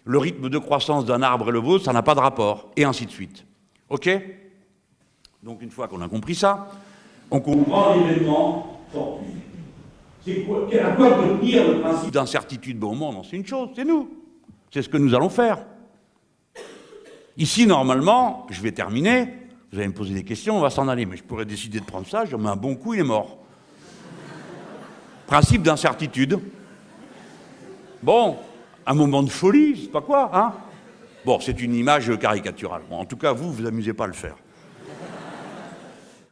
Le rythme de croissance d'un arbre et le vôtre, ça n'a pas de rapport, et ainsi de suite. OK? Donc une fois qu'on a compris ça, on comprend l'événement fortuit. À quoi peut tenir le principe d'incertitude? Bon, au monde, c'est une chose, c'est nous. C'est ce que nous allons faire. Ici, normalement, je vais terminer, vous allez me poser des questions, on va s'en aller, mais je pourrais décider de prendre ça, je mets un bon coup, il est mort. Principe d'incertitude. Bon, un moment de folie, je sais pas quoi, hein? Bon, c'est une image caricaturale. Bon, en tout cas, vous amusez pas à le faire.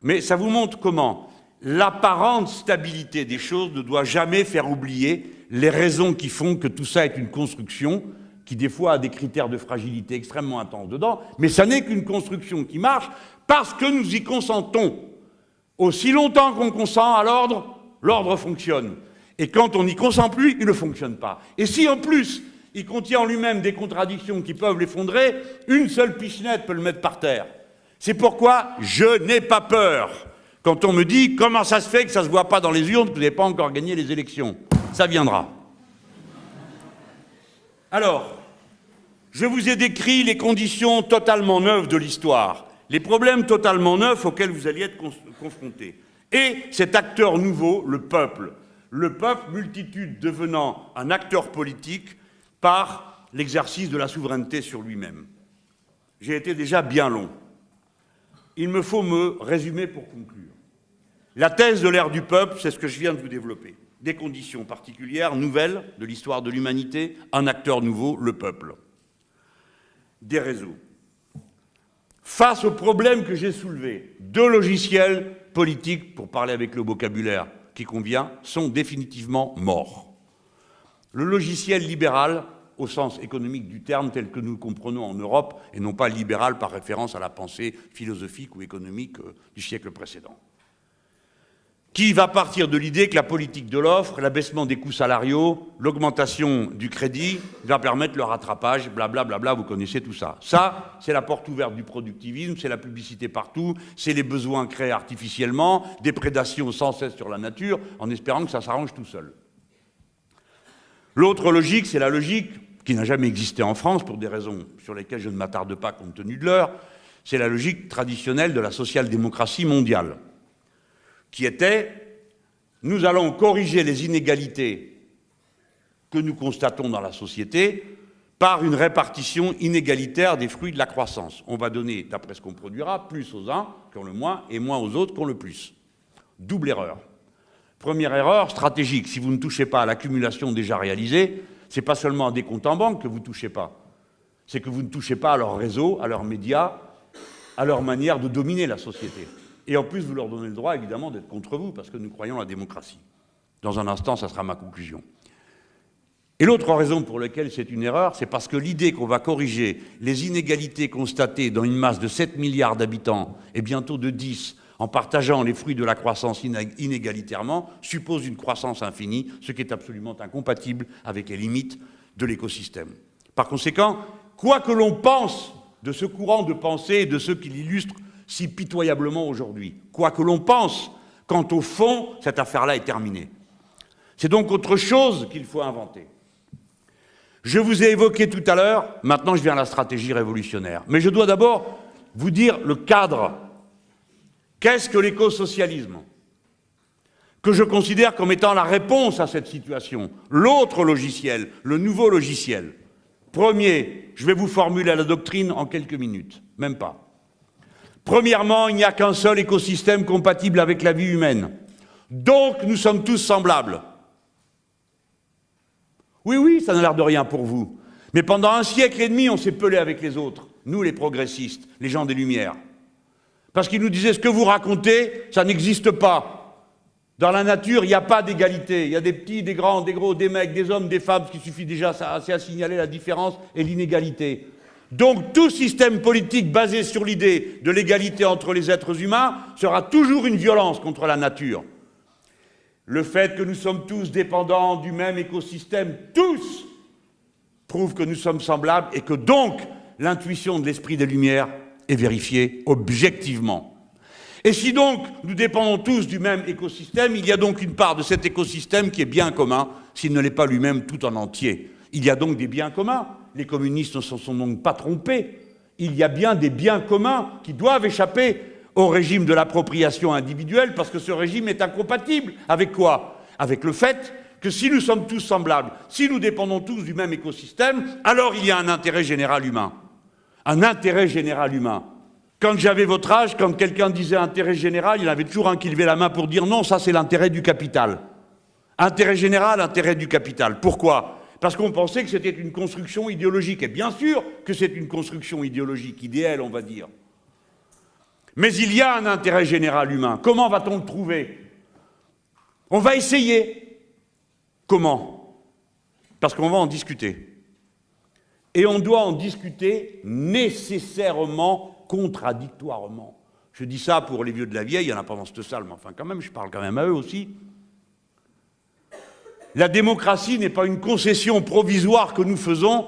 Mais ça vous montre comment l'apparente stabilité des choses ne doit jamais faire oublier les raisons qui font que tout ça est une construction qui, des fois, a des critères de fragilité extrêmement intenses dedans, mais ça n'est qu'une construction qui marche parce que nous y consentons. Aussi longtemps qu'on consent à l'ordre, l'ordre fonctionne. Et quand on n'y consent plus, il ne fonctionne pas. Et si, en plus, il contient en lui-même des contradictions qui peuvent l'effondrer, une seule pichenette peut le mettre par terre. C'est pourquoi je n'ai pas peur quand on me dit « Comment ça se fait que ça ne se voit pas dans les urnes, que vous n'avez pas encore gagné les élections ?» Ça viendra. Alors, je vous ai décrit les conditions totalement neuves de l'histoire, les problèmes totalement neufs auxquels vous alliez être confrontés. Et cet acteur nouveau, le peuple, multitude devenant un acteur politique par l'exercice de la souveraineté sur lui-même. J'ai été déjà bien long. Il me faut me résumer pour conclure. La thèse de l'ère du peuple, c'est ce que je viens de vous développer. Des conditions particulières, nouvelles de l'histoire de l'humanité, un acteur nouveau, le peuple. Des réseaux. Face aux problèmes que j'ai soulevés, deux logiciels politiques, pour parler avec le vocabulaire qui convient, sont définitivement morts. Le logiciel libéral, au sens économique du terme tel que nous le comprenons en Europe, et non pas libéral par référence à la pensée philosophique ou économique du siècle précédent. Qui va partir de l'idée que la politique de l'offre, l'abaissement des coûts salariaux, l'augmentation du crédit va permettre le rattrapage, blablabla, vous connaissez tout ça. Ça, c'est la porte ouverte du productivisme, c'est la publicité partout, c'est les besoins créés artificiellement, des prédations sans cesse sur la nature, en espérant que ça s'arrange tout seul. L'autre logique, c'est la logique qui n'a jamais existé en France, pour des raisons sur lesquelles je ne m'attarde pas compte tenu de l'heure, c'est la logique traditionnelle de la social-démocratie mondiale, qui était « nous allons corriger les inégalités que nous constatons dans la société par une répartition inégalitaire des fruits de la croissance. On va donner, d'après ce qu'on produira, plus aux uns qui ont le moins et moins aux autres qui ont le plus. » Double erreur. Première erreur stratégique, si vous ne touchez pas à l'accumulation déjà réalisée, ce n'est pas seulement à des comptes en banque que vous ne touchez pas, c'est que vous ne touchez pas à leur réseau, à leurs médias, à leur manière de dominer la société. Et en plus, vous leur donnez le droit, évidemment, d'être contre vous, parce que nous croyons la démocratie. Dans un instant, ça sera ma conclusion. Et l'autre raison pour laquelle c'est une erreur, c'est parce que l'idée qu'on va corriger les inégalités constatées dans une masse de 7 milliards d'habitants, et bientôt de 10, en partageant les fruits de la croissance inégalitairement, suppose une croissance infinie, ce qui est absolument incompatible avec les limites de l'écosystème. Par conséquent, quoi que l'on pense de ce courant de pensée et de ceux qui l'illustrent si pitoyablement aujourd'hui, quoi que l'on pense, quant au fond, cette affaire-là est terminée. C'est donc autre chose qu'il faut inventer. Je vous ai évoqué tout à l'heure, maintenant je viens à la stratégie révolutionnaire. Mais je dois d'abord vous dire le cadre. Qu'est-ce que l'écosocialisme? Que je considère comme étant la réponse à cette situation. L'autre logiciel, le nouveau logiciel. Premier, je vais vous formuler la doctrine en quelques minutes, même pas. Premièrement, il n'y a qu'un seul écosystème compatible avec la vie humaine. Donc, nous sommes tous semblables. Oui, ça n'a l'air de rien pour vous. Mais pendant un siècle et demi, on s'est pelé avec les autres. Nous, les progressistes, les gens des Lumières. Parce qu'ils nous disaient, ce que vous racontez, ça n'existe pas. Dans la nature, il n'y a pas d'égalité. Il y a des petits, des grands, des gros, des mecs, des hommes, des femmes, ce qui suffit déjà assez à signaler la différence et l'inégalité. Donc tout système politique basé sur l'idée de l'égalité entre les êtres humains sera toujours une violence contre la nature. Le fait que nous sommes tous dépendants du même écosystème, tous, prouve que nous sommes semblables et que donc l'intuition de l'esprit des Lumières est vérifiée objectivement. Et si donc nous dépendons tous du même écosystème, il y a donc une part de cet écosystème qui est bien commun, s'il ne l'est pas lui-même tout en entier. Il y a donc des biens communs. Les communistes ne se sont donc pas trompés. Il y a bien des biens communs qui doivent échapper au régime de l'appropriation individuelle, parce que ce régime est incompatible. Avec quoi? Avec le fait que si nous sommes tous semblables, si nous dépendons tous du même écosystème, alors il y a un intérêt général humain. Un intérêt général humain. Quand j'avais votre âge, quand quelqu'un disait intérêt général, il y en avait toujours un qui levait la main pour dire non, ça c'est l'intérêt du capital. Intérêt général, intérêt du capital. Pourquoi? Parce qu'on pensait que c'était une construction idéologique. Et bien sûr que c'est une construction idéologique, idéale, on va dire. Mais il y a un intérêt général humain. Comment va-t-on le trouver? On va essayer. Comment? Parce qu'on va en discuter. Et on doit en discuter nécessairement, contradictoirement. Je dis ça pour les vieux de la vieille, il y en a pas dans cette salle, mais enfin quand même, je parle quand même à eux aussi. La démocratie n'est pas une concession provisoire que nous faisons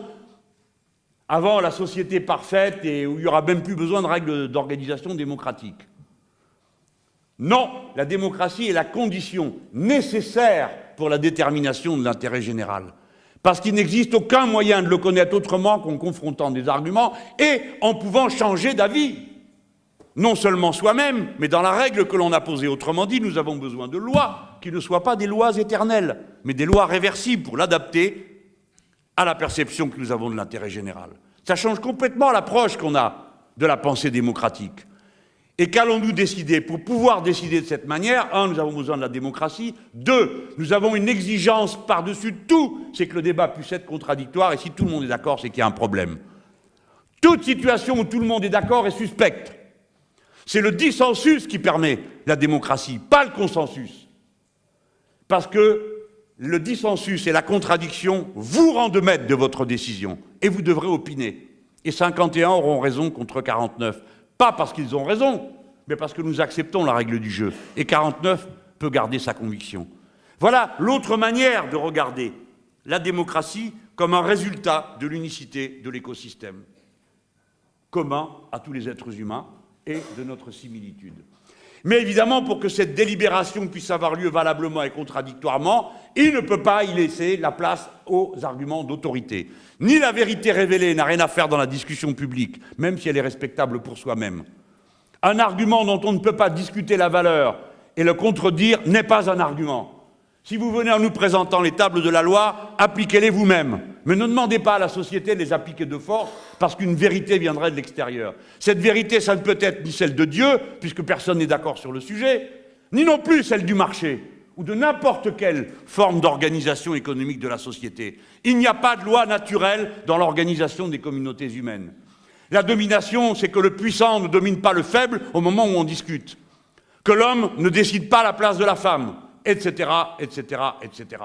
avant la société parfaite et où il n'y aura même plus besoin de règles d'organisation démocratique. Non, la démocratie est la condition nécessaire pour la détermination de l'intérêt général. Parce qu'il n'existe aucun moyen de le connaître autrement qu'en confrontant des arguments et en pouvant changer d'avis. Non seulement soi-même, mais dans la règle que l'on a posée. Autrement dit, nous avons besoin de lois qui ne soient pas des lois éternelles, mais des lois réversibles pour l'adapter à la perception que nous avons de l'intérêt général. Ça change complètement l'approche qu'on a de la pensée démocratique. Et qu'allons-nous décider? Pour pouvoir décider de cette manière, un, nous avons besoin de la démocratie, deux, nous avons une exigence par-dessus tout, c'est que le débat puisse être contradictoire, et si tout le monde est d'accord, c'est qu'il y a un problème. Toute situation où tout le monde est d'accord est suspecte. C'est le dissensus qui permet la démocratie, pas le consensus. Parce que le dissensus et la contradiction vous rendent maître de votre décision, et vous devrez opiner. Et 51 auront raison contre 49. Pas parce qu'ils ont raison, mais parce que nous acceptons la règle du jeu. Et 49 peut garder sa conviction. Voilà l'autre manière de regarder la démocratie comme un résultat de l'unicité de l'écosystème, commun à tous les êtres humains et de notre similitude. Mais évidemment, pour que cette délibération puisse avoir lieu valablement et contradictoirement, il ne peut pas y laisser la place aux arguments d'autorité. Ni la vérité révélée n'a rien à faire dans la discussion publique, même si elle est respectable pour soi-même. Un argument dont on ne peut pas discuter la valeur et le contredire n'est pas un argument. Si vous venez en nous présentant les tables de la loi, appliquez-les vous-même. Mais ne demandez pas à la société de les appliquer de force, parce qu'une vérité viendrait de l'extérieur. Cette vérité, ça ne peut être ni celle de Dieu, puisque personne n'est d'accord sur le sujet, ni non plus celle du marché, ou de n'importe quelle forme d'organisation économique de la société. Il n'y a pas de loi naturelle dans l'organisation des communautés humaines. La domination, c'est que le puissant ne domine pas le faible au moment où on discute, que l'homme ne décide pas à la place de la femme, etc., etc., etc.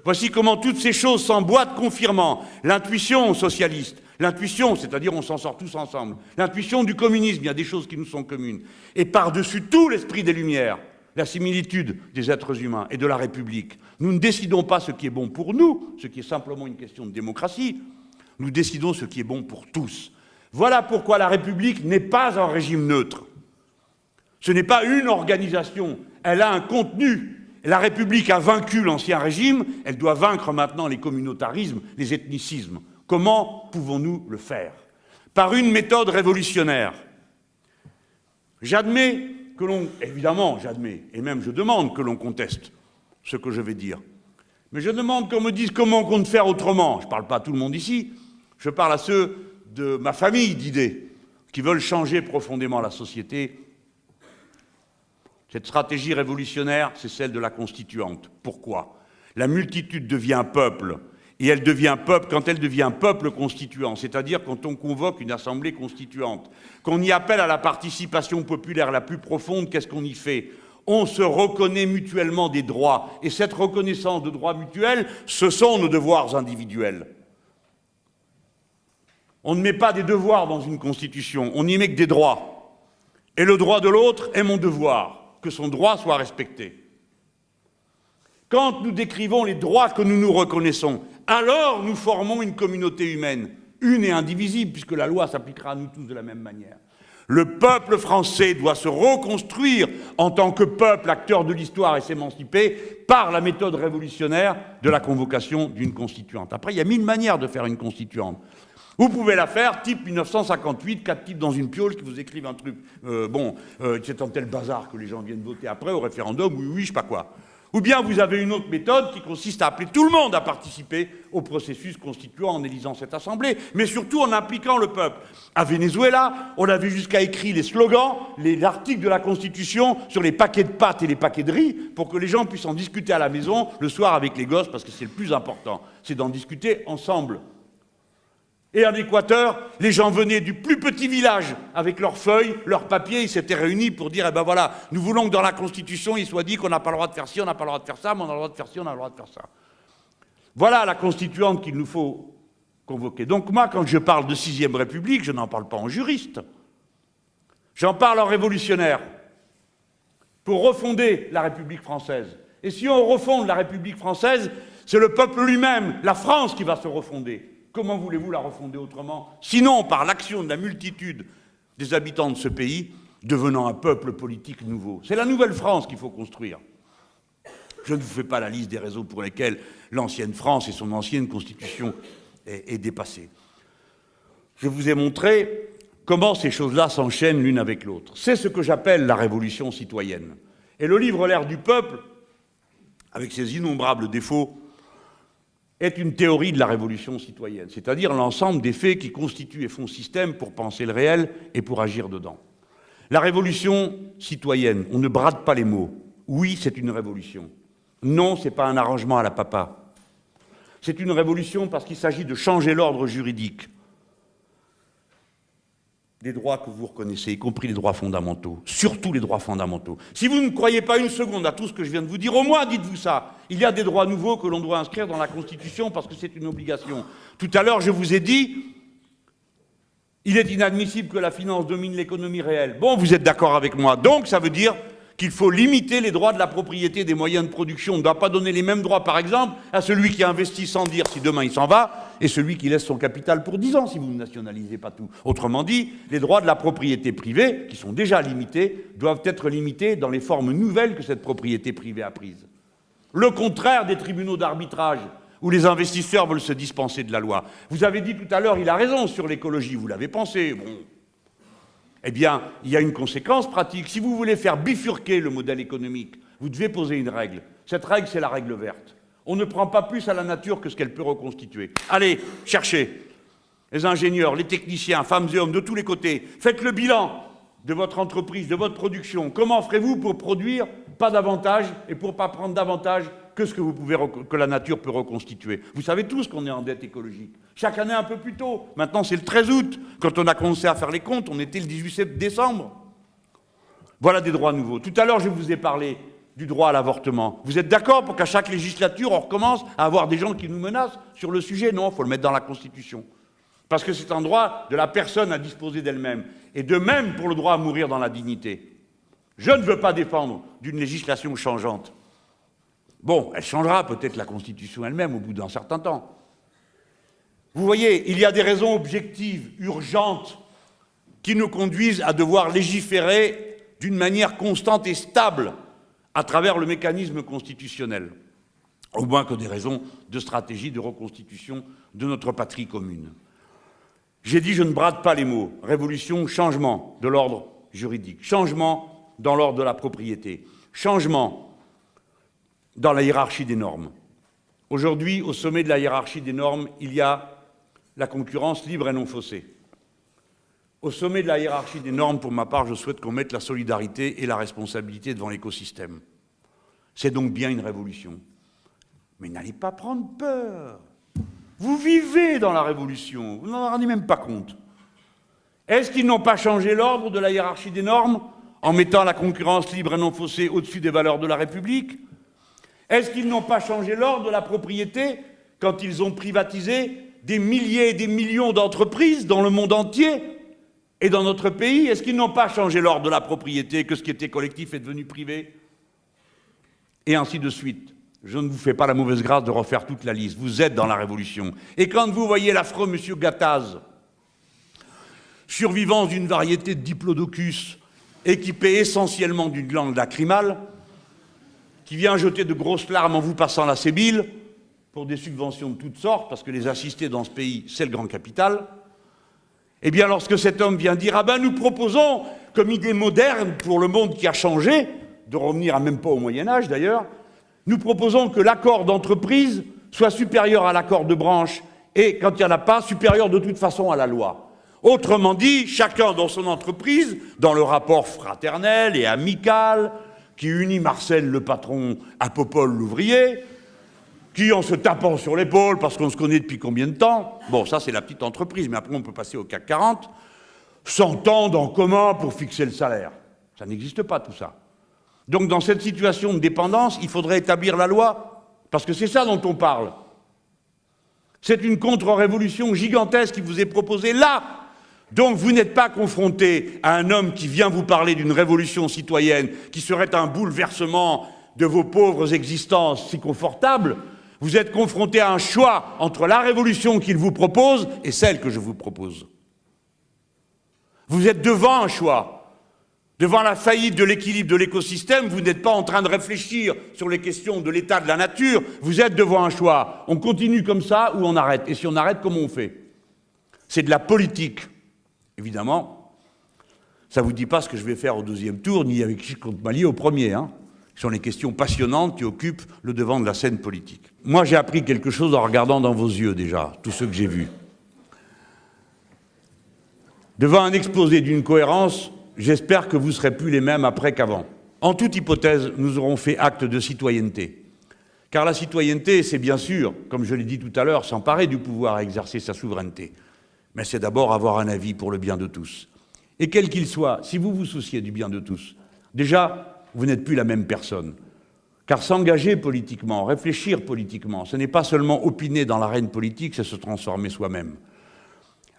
Voici comment toutes ces choses s'emboîtent confirmant l'intuition socialiste, l'intuition, c'est-à-dire on s'en sort tous ensemble, l'intuition du communisme, il y a des choses qui nous sont communes, et par-dessus tout l'esprit des Lumières, la similitude des êtres humains et de la République. Nous ne décidons pas ce qui est bon pour nous, ce qui est simplement une question de démocratie, nous décidons ce qui est bon pour tous. Voilà pourquoi la République n'est pas un régime neutre. Ce n'est pas une organisation, elle a un contenu. La République a vaincu l'ancien régime, elle doit vaincre maintenant les communautarismes, les ethnicismes. Comment pouvons-nous le faire? Par une méthode révolutionnaire. J'admets que l'on... Évidemment, j'admets, et même je demande que l'on conteste ce que je vais dire. Mais je demande qu'on me dise comment on compte faire autrement. Je ne parle pas à tout le monde ici, je parle à ceux de ma famille d'idées qui veulent changer profondément la société. Cette stratégie révolutionnaire, c'est celle de la constituante. Pourquoi? La multitude devient peuple, Et elle devient peuple quand elle devient peuple constituant, c'est-à-dire quand on convoque une assemblée constituante, qu'on y appelle à la participation populaire la plus profonde, qu'est-ce qu'on y fait? On se reconnaît mutuellement des droits. Et cette reconnaissance de droits mutuels, ce sont nos devoirs individuels. On ne met pas des devoirs dans une constitution, on n'y met que des droits. Et le droit de l'autre est mon devoir, que son droit soit respecté. Quand nous décrivons les droits que nous nous reconnaissons, alors nous formons une communauté humaine, une et indivisible, puisque la loi s'appliquera à nous tous de la même manière. Le peuple français doit se reconstruire en tant que peuple, acteur de l'histoire et s'émanciper par la méthode révolutionnaire de la convocation d'une constituante. Après, il y a 1000 manières de faire une constituante. Vous pouvez la faire, type 1958, 4 types dans une piole qui vous écrivent un truc, c'est un tel bazar que les gens viennent voter après au référendum, oui, je sais pas quoi. Ou bien vous avez une autre méthode qui consiste à appeler tout le monde à participer au processus constituant en élisant cette assemblée, mais surtout en impliquant le peuple. À Venezuela, on avait jusqu'à écrire les slogans, les articles de la Constitution sur les paquets de pâtes et les paquets de riz pour que les gens puissent en discuter à la maison le soir avec les gosses, parce que c'est le plus important, c'est d'en discuter ensemble. Et en Équateur, les gens venaient du plus petit village avec leurs feuilles, leurs papiers, ils s'étaient réunis pour dire, eh ben voilà, nous voulons que dans la Constitution, il soit dit qu'on n'a pas le droit de faire ci, on n'a pas le droit de faire ça, mais on a le droit de faire ci, on a le droit de faire ça. Voilà la constituante qu'il nous faut convoquer. Donc moi, quand je parle de 6e République, je n'en parle pas en juriste. J'en parle en révolutionnaire, pour refonder la République française. Et si on refonde la République française, c'est le peuple lui-même, la France, qui va se refonder. Comment voulez-vous la refonder autrement? Sinon, par l'action de la multitude des habitants de ce pays, devenant un peuple politique nouveau. C'est la nouvelle France qu'il faut construire. Je ne vous fais pas la liste des raisons pour lesquelles l'ancienne France et son ancienne constitution est dépassée. Je vous ai montré comment ces choses-là s'enchaînent l'une avec l'autre. C'est ce que j'appelle la révolution citoyenne. Et le livre L'ère du peuple, avec ses innombrables défauts, est une théorie de la révolution citoyenne, c'est-à-dire l'ensemble des faits qui constituent et font système pour penser le réel et pour agir dedans. La révolution citoyenne, on ne brade pas les mots. Oui, c'est une révolution. Non, ce n'est pas un arrangement à la papa. C'est une révolution parce qu'il s'agit de changer l'ordre juridique des droits que vous reconnaissez, y compris les droits fondamentaux, surtout les droits fondamentaux. Si vous ne croyez pas une seconde à tout ce que je viens de vous dire, au moins dites-vous ça. Il y a des droits nouveaux que l'on doit inscrire dans la Constitution parce que c'est une obligation. Tout à l'heure, je vous ai dit, il est inadmissible que la finance domine l'économie réelle. Bon, vous êtes d'accord avec moi. Donc, ça veut dire qu'il faut limiter les droits de la propriété des moyens de production. On ne doit pas donner les mêmes droits, par exemple, à celui qui investit sans dire si demain il s'en va, et celui qui laisse son capital pour 10 ans, si vous ne nationalisez pas tout. Autrement dit, les droits de la propriété privée, qui sont déjà limités, doivent être limités dans les formes nouvelles que cette propriété privée a prises. Le contraire des tribunaux d'arbitrage, où les investisseurs veulent se dispenser de la loi. Vous avez dit tout à l'heure, il a raison sur l'écologie, vous l'avez pensé, bon. Eh bien, il y a une conséquence pratique. Si vous voulez faire bifurquer le modèle économique, vous devez poser une règle. Cette règle, c'est la règle verte. On ne prend pas plus à la nature que ce qu'elle peut reconstituer. Allez, cherchez. Les ingénieurs, les techniciens, femmes et hommes de tous les côtés, faites le bilan de votre entreprise, de votre production. Comment ferez-vous pour produire pas davantage et pour pas prendre davantage que ce que vous pouvez, que la nature peut reconstituer? Vous savez tous qu'on est en dette écologique. Chaque année un peu plus tôt. Maintenant, c'est le 13 août. Quand on a commencé à faire les comptes, on était le 18 décembre. Voilà des droits nouveaux. Tout à l'heure, je vous ai parlé du droit à l'avortement. Vous êtes d'accord pour qu'à chaque législature, on recommence à avoir des gens qui nous menacent sur le sujet? Non, il faut le mettre dans la Constitution. Parce que c'est un droit de la personne à disposer d'elle-même. Et de même pour le droit à mourir dans la dignité. Je ne veux pas défendre d'une législation changeante. Bon, elle changera peut-être la Constitution elle-même au bout d'un certain temps. Vous voyez, il y a des raisons objectives, urgentes, qui nous conduisent à devoir légiférer d'une manière constante et stable à travers le mécanisme constitutionnel, au moins que des raisons de stratégie de reconstitution de notre patrie commune. J'ai dit, je ne brade pas les mots. Révolution, changement de l'ordre juridique, changement dans l'ordre de la propriété, changement dans la hiérarchie des normes. Aujourd'hui, au sommet de la hiérarchie des normes, il y a la concurrence libre et non faussée. Au sommet de la hiérarchie des normes, pour ma part, je souhaite qu'on mette la solidarité et la responsabilité devant l'écosystème. C'est donc bien une révolution. Mais n'allez pas prendre peur. Vous vivez dans la révolution, vous n'en rendez même pas compte. Est-ce qu'ils n'ont pas changé l'ordre de la hiérarchie des normes en mettant la concurrence libre et non faussée au-dessus des valeurs de la République? Est-ce qu'ils n'ont pas changé l'ordre de la propriété quand ils ont privatisé des milliers et des millions d'entreprises dans le monde entier et dans notre pays? Est-ce qu'ils n'ont pas changé l'ordre de la propriété, que ce qui était collectif est devenu privé? Et ainsi de suite. Je ne vous fais pas la mauvaise grâce de refaire toute la liste. Vous êtes dans la révolution. Et quand vous voyez l'affreux monsieur Gattaz, survivant d'une variété de diplodocus, équipé essentiellement d'une glande lacrymale, qui vient jeter de grosses larmes en vous passant la sébile, pour des subventions de toutes sortes, parce que les assister dans ce pays, c'est le grand capital, eh bien lorsque cet homme vient dire « Ah ben nous proposons, comme idée moderne pour le monde qui a changé, de revenir à même pas au Moyen-Âge d'ailleurs, nous proposons que l'accord d'entreprise soit supérieur à l'accord de branche et, quand il n'y en a pas, supérieur de toute façon à la loi. Autrement dit, chacun dans son entreprise, dans le rapport fraternel et amical qui unit Marcel le patron à Popol l'ouvrier, qui, en se tapant sur l'épaule, parce qu'on se connaît depuis combien de temps, bon, ça c'est la petite entreprise, mais après on peut passer au CAC 40, s'entendent en commun pour fixer le salaire. Ça n'existe pas tout ça. Donc dans cette situation de dépendance, il faudrait établir la loi, parce que c'est ça dont on parle. C'est une contre-révolution gigantesque qui vous est proposée là. Donc vous n'êtes pas confronté à un homme qui vient vous parler d'une révolution citoyenne, qui serait un bouleversement de vos pauvres existences si confortables. Vous êtes confronté à un choix entre la révolution qu'il vous propose et celle que je vous propose. Vous êtes devant un choix. Devant la faillite de l'équilibre de l'écosystème, vous n'êtes pas en train de réfléchir sur les questions de l'état de la nature, vous êtes devant un choix. On continue comme ça ou on arrête? Et si on arrête, comment on fait? C'est de la politique. Évidemment, ça ne vous dit pas ce que je vais faire au deuxième tour, ni avec qui je compte m'allier au premier. Ce sont les questions passionnantes qui occupent le devant de la scène politique. Moi, j'ai appris quelque chose en regardant dans vos yeux déjà, tous ceux que j'ai vus. Devant un exposé d'une cohérence, j'espère que vous ne serez plus les mêmes après qu'avant. En toute hypothèse, nous aurons fait acte de citoyenneté. Car la citoyenneté, c'est bien sûr, comme je l'ai dit tout à l'heure, s'emparer du pouvoir à exercer sa souveraineté. Mais c'est d'abord avoir un avis pour le bien de tous. Et quel qu'il soit, si vous vous souciez du bien de tous, déjà, vous n'êtes plus la même personne. Car s'engager politiquement, réfléchir politiquement, ce n'est pas seulement opiner dans l'arène politique, c'est se transformer soi-même.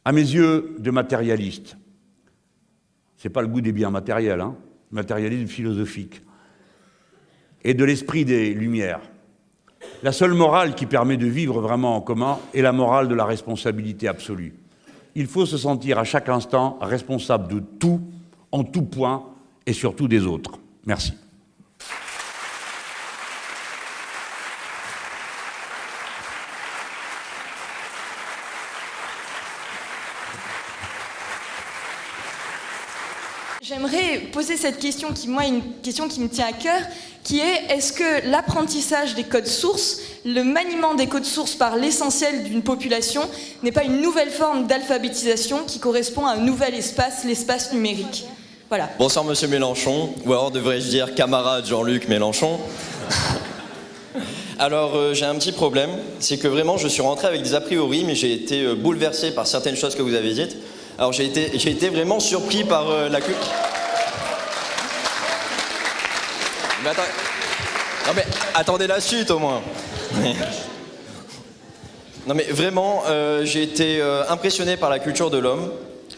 À mes yeux, de matérialiste, c'est pas le goût des biens matériels, matérialisme philosophique, et de l'esprit des Lumières. La seule morale qui permet de vivre vraiment en commun est la morale de la responsabilité absolue. Il faut se sentir à chaque instant responsable de tout, en tout point, et surtout des autres. Merci. J'aimerais poser cette question qui, moi, est une question qui me tient à cœur, qui est: est-ce que l'apprentissage des codes sources, le maniement des codes sources par l'essentiel d'une population, n'est pas une nouvelle forme d'alphabétisation qui correspond à un nouvel espace, l'espace numérique? Voilà. Bonsoir Monsieur Mélenchon, ou alors devrais-je dire camarade Jean-Luc Mélenchon. Alors j'ai un petit problème, c'est que vraiment je suis rentré avec des a priori, mais j'ai été bouleversé par certaines choses que vous avez dites. Alors j'ai été vraiment surpris par la culture. Mais attendez la suite au moins. Non mais vraiment, j'ai été impressionné par la culture de l'homme,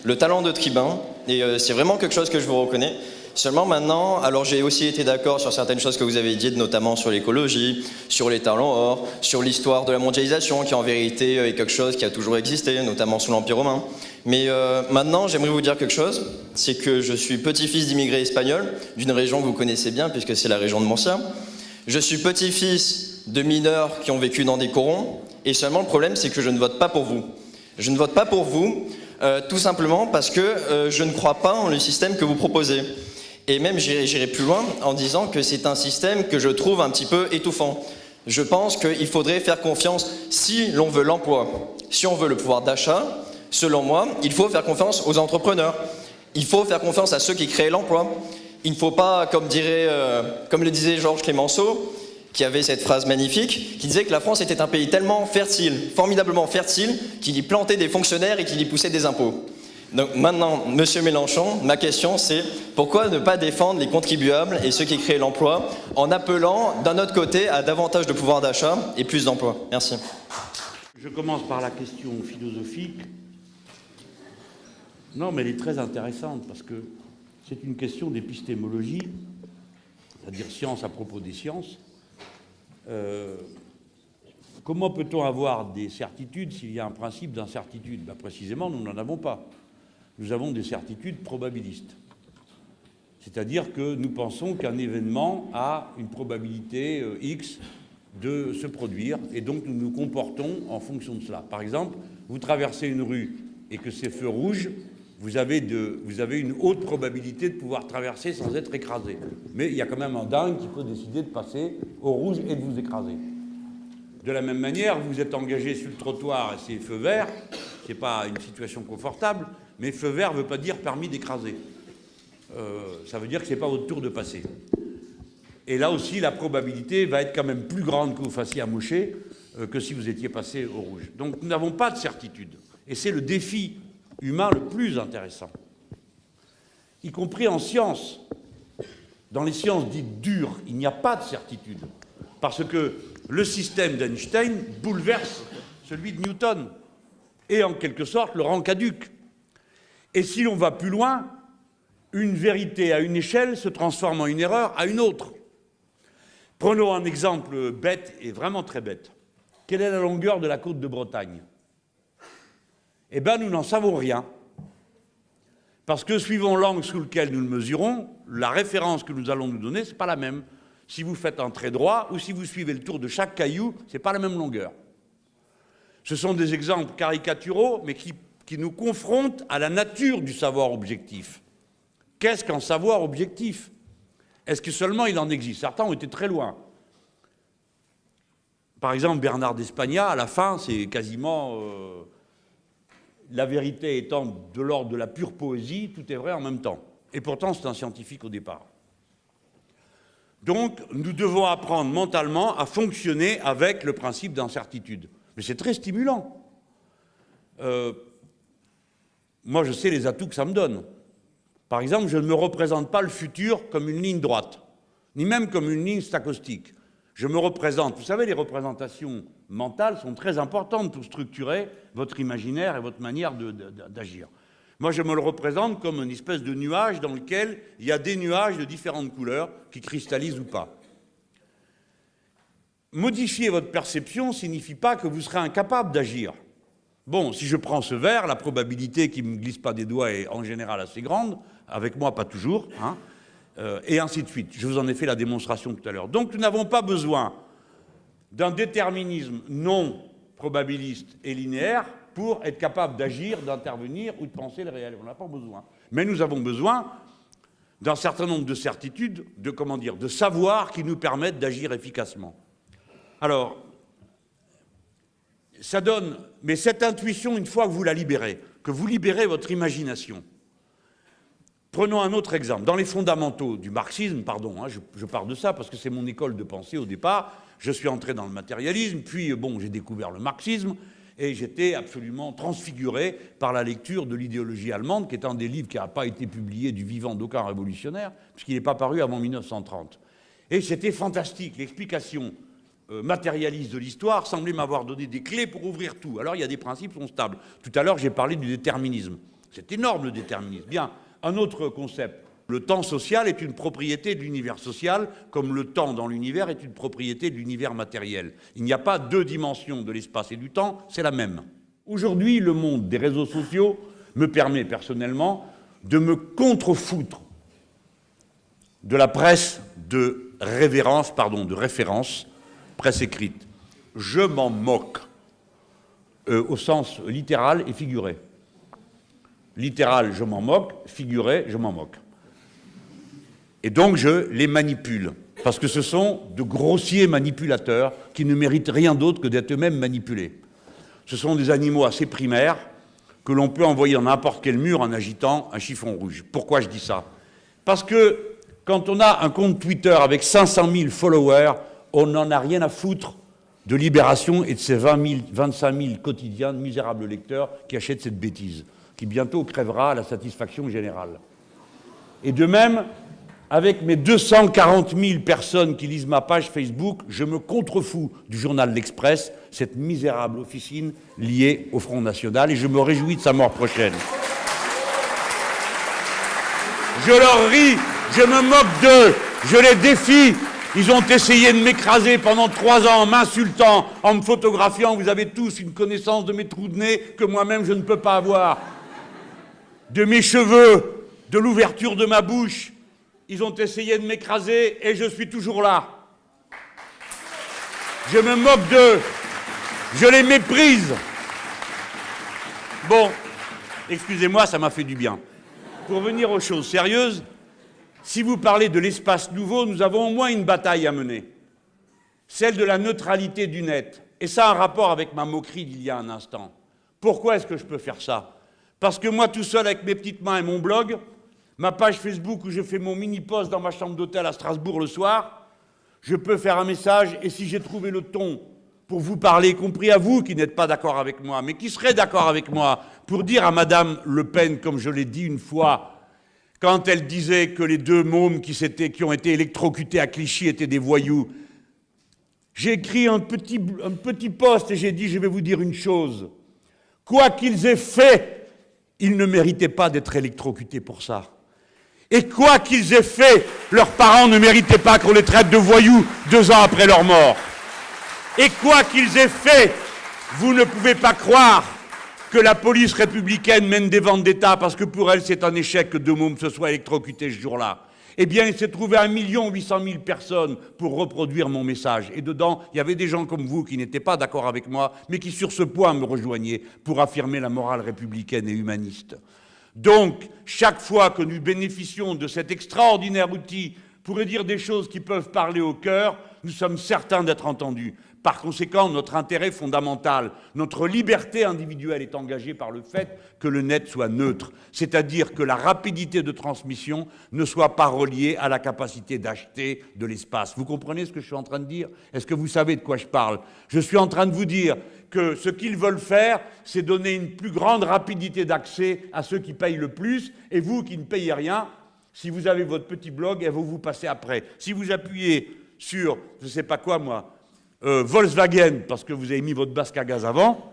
le talent de tribun, et c'est vraiment quelque chose que je vous reconnais. Seulement maintenant, alors j'ai aussi été d'accord sur certaines choses que vous avez dites, notamment sur l'écologie, sur les talents or, sur l'histoire de la mondialisation, qui en vérité est quelque chose qui a toujours existé, notamment sous l'Empire romain. Mais maintenant, j'aimerais vous dire quelque chose, c'est que je suis petit-fils d'immigrés espagnols, d'une région que vous connaissez bien, puisque c'est la région de Murcia. Je suis petit-fils de mineurs qui ont vécu dans des corons, et seulement le problème, c'est que je ne vote pas pour vous. Je ne vote pas pour vous, tout simplement parce que je ne crois pas en le système que vous proposez. Et même, j'irai plus loin en disant que c'est un système que je trouve un petit peu étouffant. Je pense qu'il faudrait faire confiance, si l'on veut l'emploi, si on veut le pouvoir d'achat, selon moi, il faut faire confiance aux entrepreneurs. Il faut faire confiance à ceux qui créent l'emploi. Il ne faut pas, comme le disait Georges Clémenceau, qui avait cette phrase magnifique, qui disait que la France était un pays tellement fertile, formidablement fertile, qu'il y plantait des fonctionnaires et qu'il y poussait des impôts. Donc maintenant, Monsieur Mélenchon, ma question c'est pourquoi ne pas défendre les contribuables et ceux qui créent l'emploi en appelant d'un autre côté à davantage de pouvoir d'achat et plus d'emplois? Merci. Je commence par la question philosophique. Non, mais elle est très intéressante parce que c'est une question d'épistémologie, c'est-à-dire science à propos des sciences. Comment peut-on avoir des certitudes s'il y a un principe d'incertitude? Ben, précisément, nous n'en avons pas. Nous avons des certitudes probabilistes. C'est-à-dire que nous pensons qu'un événement a une probabilité X de se produire, et donc nous nous comportons en fonction de cela. Par exemple, vous traversez une rue et que c'est feu rouge, vous avez une haute probabilité de pouvoir traverser sans être écrasé. Mais il y a quand même un dingue qui peut décider de passer au rouge et de vous écraser. De la même manière, vous êtes engagé sur le trottoir et c'est feu vert, c'est pas une situation confortable, mais feu vert ne veut pas dire permis d'écraser. Ça veut dire que ce n'est pas votre tour de passer. Et là aussi, la probabilité va être quand même plus grande que vous fassiez amocher que si vous étiez passé au rouge. Donc nous n'avons pas de certitude. Et c'est le défi humain le plus intéressant. Y compris en sciences. Dans les sciences dites dures, il n'y a pas de certitude. Parce que le système d'Einstein bouleverse celui de Newton. Et en quelque sorte le rend caduc. Et si l'on va plus loin, une vérité à une échelle se transforme en une erreur à une autre. Prenons un exemple bête et vraiment très bête. Quelle est la longueur de la côte de Bretagne? Eh bien, nous n'en savons rien. Parce que suivant l'angle sous lequel nous le mesurons, la référence que nous allons nous donner, ce n'est pas la même. Si vous faites un trait droit ou si vous suivez le tour de chaque caillou, ce n'est pas la même longueur. Ce sont des exemples caricaturaux, mais qui nous confrontent à la nature du savoir objectif. Qu'est-ce qu'un savoir objectif? Est-ce que seulement il en existe? Certains ont été très loin. Par exemple, Bernard d'Espagna, à la fin, c'est quasiment... la vérité étant de l'ordre de la pure poésie, tout est vrai en même temps. Et pourtant, c'est un scientifique au départ. Donc, nous devons apprendre mentalement à fonctionner avec le principe d'incertitude. Mais c'est très stimulant. Moi, je sais les atouts que ça me donne. Par exemple, je ne me représente pas le futur comme une ligne droite, ni même comme une ligne statistique. Je me représente, vous savez, les représentations mentales sont très importantes pour structurer votre imaginaire et votre manière d'agir. Moi, je me le représente comme une espèce de nuage dans lequel il y a des nuages de différentes couleurs qui cristallisent ou pas. Modifier votre perception ne signifie pas que vous serez incapable d'agir. Bon, si je prends ce verre, la probabilité qu'il ne me glisse pas des doigts est en général assez grande, avec moi pas toujours, hein, et ainsi de suite. Je vous en ai fait la démonstration tout à l'heure. Donc nous n'avons pas besoin d'un déterminisme non probabiliste et linéaire pour être capable d'agir, d'intervenir ou de penser le réel. On n'a pas besoin. Mais nous avons besoin d'un certain nombre de certitudes, de savoirs qui nous permettent d'agir efficacement. Alors, ça donne... Mais cette intuition, une fois que vous la libérez, que vous libérez votre imagination. Prenons un autre exemple. Dans les fondamentaux du marxisme, pardon, hein, je parle de ça parce que c'est mon école de pensée au départ, je suis entré dans le matérialisme, puis bon, j'ai découvert le marxisme, et j'étais absolument transfiguré par la lecture de l'idéologie allemande, qui est un des livres qui n'a pas été publié du vivant d'aucun révolutionnaire, puisqu'il n'est pas paru avant 1930. Et c'était fantastique, l'explication matérialiste de l'histoire semblait m'avoir donné des clés pour ouvrir tout. Alors il y a des principes qui sont stables. Tout à l'heure, j'ai parlé du déterminisme. C'est énorme, le déterminisme. Bien, un autre concept. Le temps social est une propriété de l'univers social, comme le temps dans l'univers est une propriété de l'univers matériel. Il n'y a pas deux dimensions de l'espace et du temps, c'est la même. Aujourd'hui, le monde des réseaux sociaux me permet personnellement de me contrefoutre de la presse de référence, presse écrite. Je m'en moque, au sens littéral et figuré. Littéral, je m'en moque, figuré, je m'en moque. Et donc je les manipule, parce que ce sont de grossiers manipulateurs qui ne méritent rien d'autre que d'être eux-mêmes manipulés. Ce sont des animaux assez primaires que l'on peut envoyer dans n'importe quel mur en agitant un chiffon rouge. Pourquoi je dis ça? Parce que quand on a un compte Twitter avec 500 000 followers, on n'en a rien à foutre de Libération et de ces 25 000 quotidiens de misérables lecteurs qui achètent cette bêtise, qui bientôt crèvera à la satisfaction générale. Et de même, avec mes 240 000 personnes qui lisent ma page Facebook, je me contrefous du journal L'Express, cette misérable officine liée au Front National, et je me réjouis de sa mort prochaine. Je leur ris, je me moque d'eux, je les défie. Ils ont essayé de m'écraser pendant 3 ans en m'insultant, en me photographiant. Vous avez tous une connaissance de mes trous de nez que moi-même je ne peux pas avoir. De mes cheveux, de l'ouverture de ma bouche. Ils ont essayé de m'écraser et je suis toujours là. Je me moque d'eux. Je les méprise. Bon, excusez-moi, ça m'a fait du bien. Pour venir aux choses sérieuses, si vous parlez de l'espace nouveau, nous avons au moins une bataille à mener. Celle de la neutralité du net. Et ça a un rapport avec ma moquerie d'il y a un instant. Pourquoi est-ce que je peux faire ça? Parce que moi, tout seul, avec mes petites mains et mon blog, ma page Facebook où je fais mon mini-post dans ma chambre d'hôtel à Strasbourg le soir, je peux faire un message, et si j'ai trouvé le ton pour vous parler, y compris à vous qui n'êtes pas d'accord avec moi, mais qui seraient d'accord avec moi, pour dire à Madame Le Pen, comme je l'ai dit une fois, quand elle disait que les 2 mômes qui ont été électrocutés à Clichy étaient des voyous, j'ai écrit un petit post et j'ai dit, je vais vous dire une chose, quoi qu'ils aient fait, ils ne méritaient pas d'être électrocutés pour ça. Et quoi qu'ils aient fait, leurs parents ne méritaient pas qu'on les traite de voyous 2 ans après leur mort. Et quoi qu'ils aient fait, vous ne pouvez pas croire que la police républicaine mène des vendettas parce que pour elle c'est un échec que 2 mômes se soient électrocutés ce jour-là. Eh bien, il s'est trouvé 1 800 000 personnes pour reproduire mon message. Et dedans, il y avait des gens comme vous qui n'étaient pas d'accord avec moi, mais qui sur ce point me rejoignaient pour affirmer la morale républicaine et humaniste. Donc, chaque fois que nous bénéficions de cet extraordinaire outil pour dire des choses qui peuvent parler au cœur, nous sommes certains d'être entendus. Par conséquent, notre intérêt fondamental, notre liberté individuelle est engagée par le fait que le net soit neutre, c'est-à-dire que la rapidité de transmission ne soit pas reliée à la capacité d'acheter de l'espace. Vous comprenez ce que je suis en train de dire? Est-ce que vous savez de quoi je parle? Je suis en train de vous dire que ce qu'ils veulent faire, c'est donner une plus grande rapidité d'accès à ceux qui payent le plus, et vous qui ne payez rien, si vous avez votre petit blog, vous passez après. Si vous appuyez sur, je ne sais pas quoi moi, Volkswagen, parce que vous avez mis votre basque à gaz avant,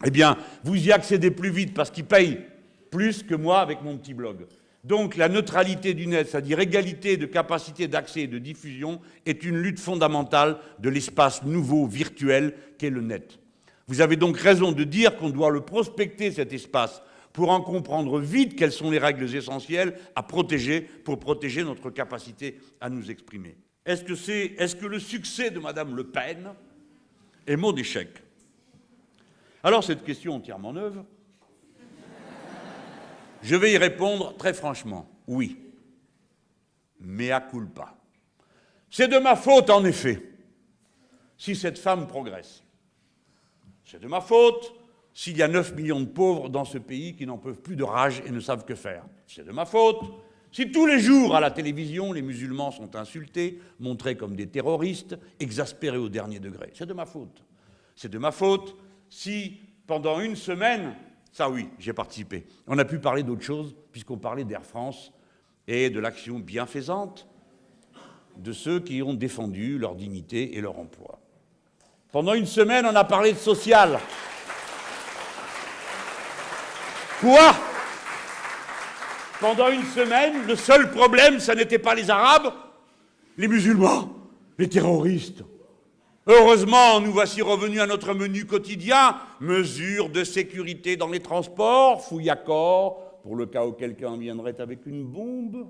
eh bien, vous y accédez plus vite parce qu'ils payent plus que moi avec mon petit blog. Donc, la neutralité du net, c'est-à-dire égalité de capacité d'accès et de diffusion, est une lutte fondamentale de l'espace nouveau, virtuel, qu'est le net. Vous avez donc raison de dire qu'on doit le prospecter, cet espace, pour en comprendre vite quelles sont les règles essentielles à protéger pour protéger notre capacité à nous exprimer. Est-ce que le succès de Madame Le Pen est mon échec? Alors, cette question entièrement neuve, je vais y répondre très franchement, oui. Mea culpa. C'est de ma faute, en effet, si cette femme progresse. C'est de ma faute s'il y a 9 millions de pauvres dans ce pays qui n'en peuvent plus de rage et ne savent que faire. C'est de ma faute si tous les jours à la télévision, les musulmans sont insultés, montrés comme des terroristes, exaspérés au dernier degré. C'est de ma faute. C'est de ma faute si, pendant une semaine, ça oui, j'ai participé, on a pu parler d'autre chose, puisqu'on parlait d'Air France et de l'action bienfaisante de ceux qui ont défendu leur dignité et leur emploi. Pendant une semaine, on a parlé de social. Quoi ? Pendant une semaine, le seul problème, ça n'était pas les Arabes, les musulmans, les terroristes. Heureusement, nous voici revenus à notre menu quotidien. Mesures de sécurité dans les transports, fouille à corps, pour le cas où quelqu'un viendrait avec une bombe,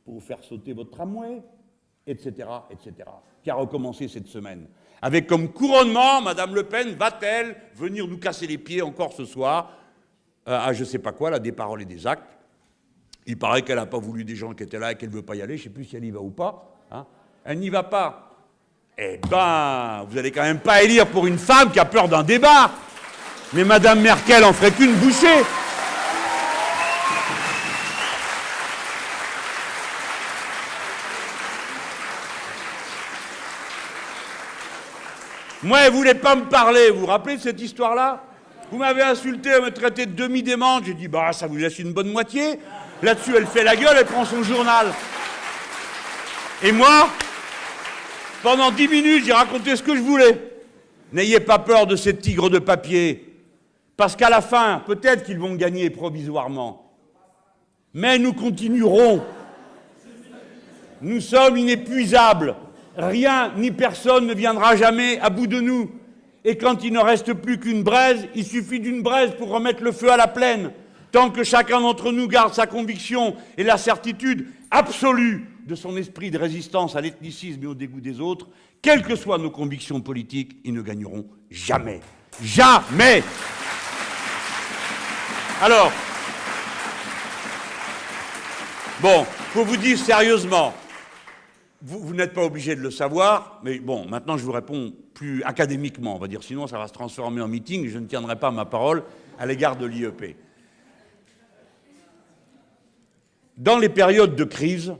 pour faire sauter votre tramway, etc., etc., qui a recommencé cette semaine. Avec comme couronnement, Madame Le Pen va-t-elle venir nous casser les pieds encore ce soir, à je ne sais pas quoi, là, des paroles et des actes. Il paraît qu'elle n'a pas voulu des gens qui étaient là et qu'elle ne veut pas y aller. Je ne sais plus si elle y va ou pas. Hein. Elle n'y va pas. Eh ben, vous n'allez quand même pas élire pour une femme qui a peur d'un débat. Mais Madame Merkel en ferait qu'une bouchée. Moi, elle ne voulait pas me parler. Vous vous rappelez de cette histoire-là? Vous m'avez insulté, elle me traitait de demi-démente. J'ai dit, bah, ça vous laisse une bonne moitié. Là-dessus, elle fait la gueule, elle prend son journal. Et moi, pendant 10 minutes, j'ai raconté ce que je voulais. N'ayez pas peur de ces tigres de papier. Parce qu'à la fin, peut-être qu'ils vont gagner provisoirement. Mais nous continuerons. Nous sommes inépuisables. Rien ni personne ne viendra jamais à bout de nous. Et quand il ne reste plus qu'une braise, il suffit d'une braise pour remettre le feu à la plaine. Tant que chacun d'entre nous garde sa conviction et la certitude absolue de son esprit de résistance à l'ethnicisme et au dégoût des autres, quelles que soient nos convictions politiques, ils ne gagneront jamais. Jamais! Alors, bon, faut vous dire sérieusement, vous n'êtes pas obligé de le savoir, mais bon, maintenant je vous réponds plus académiquement, on va dire, sinon ça va se transformer en meeting et je ne tiendrai pas ma parole à l'égard de l'IEP. Dans les périodes de crise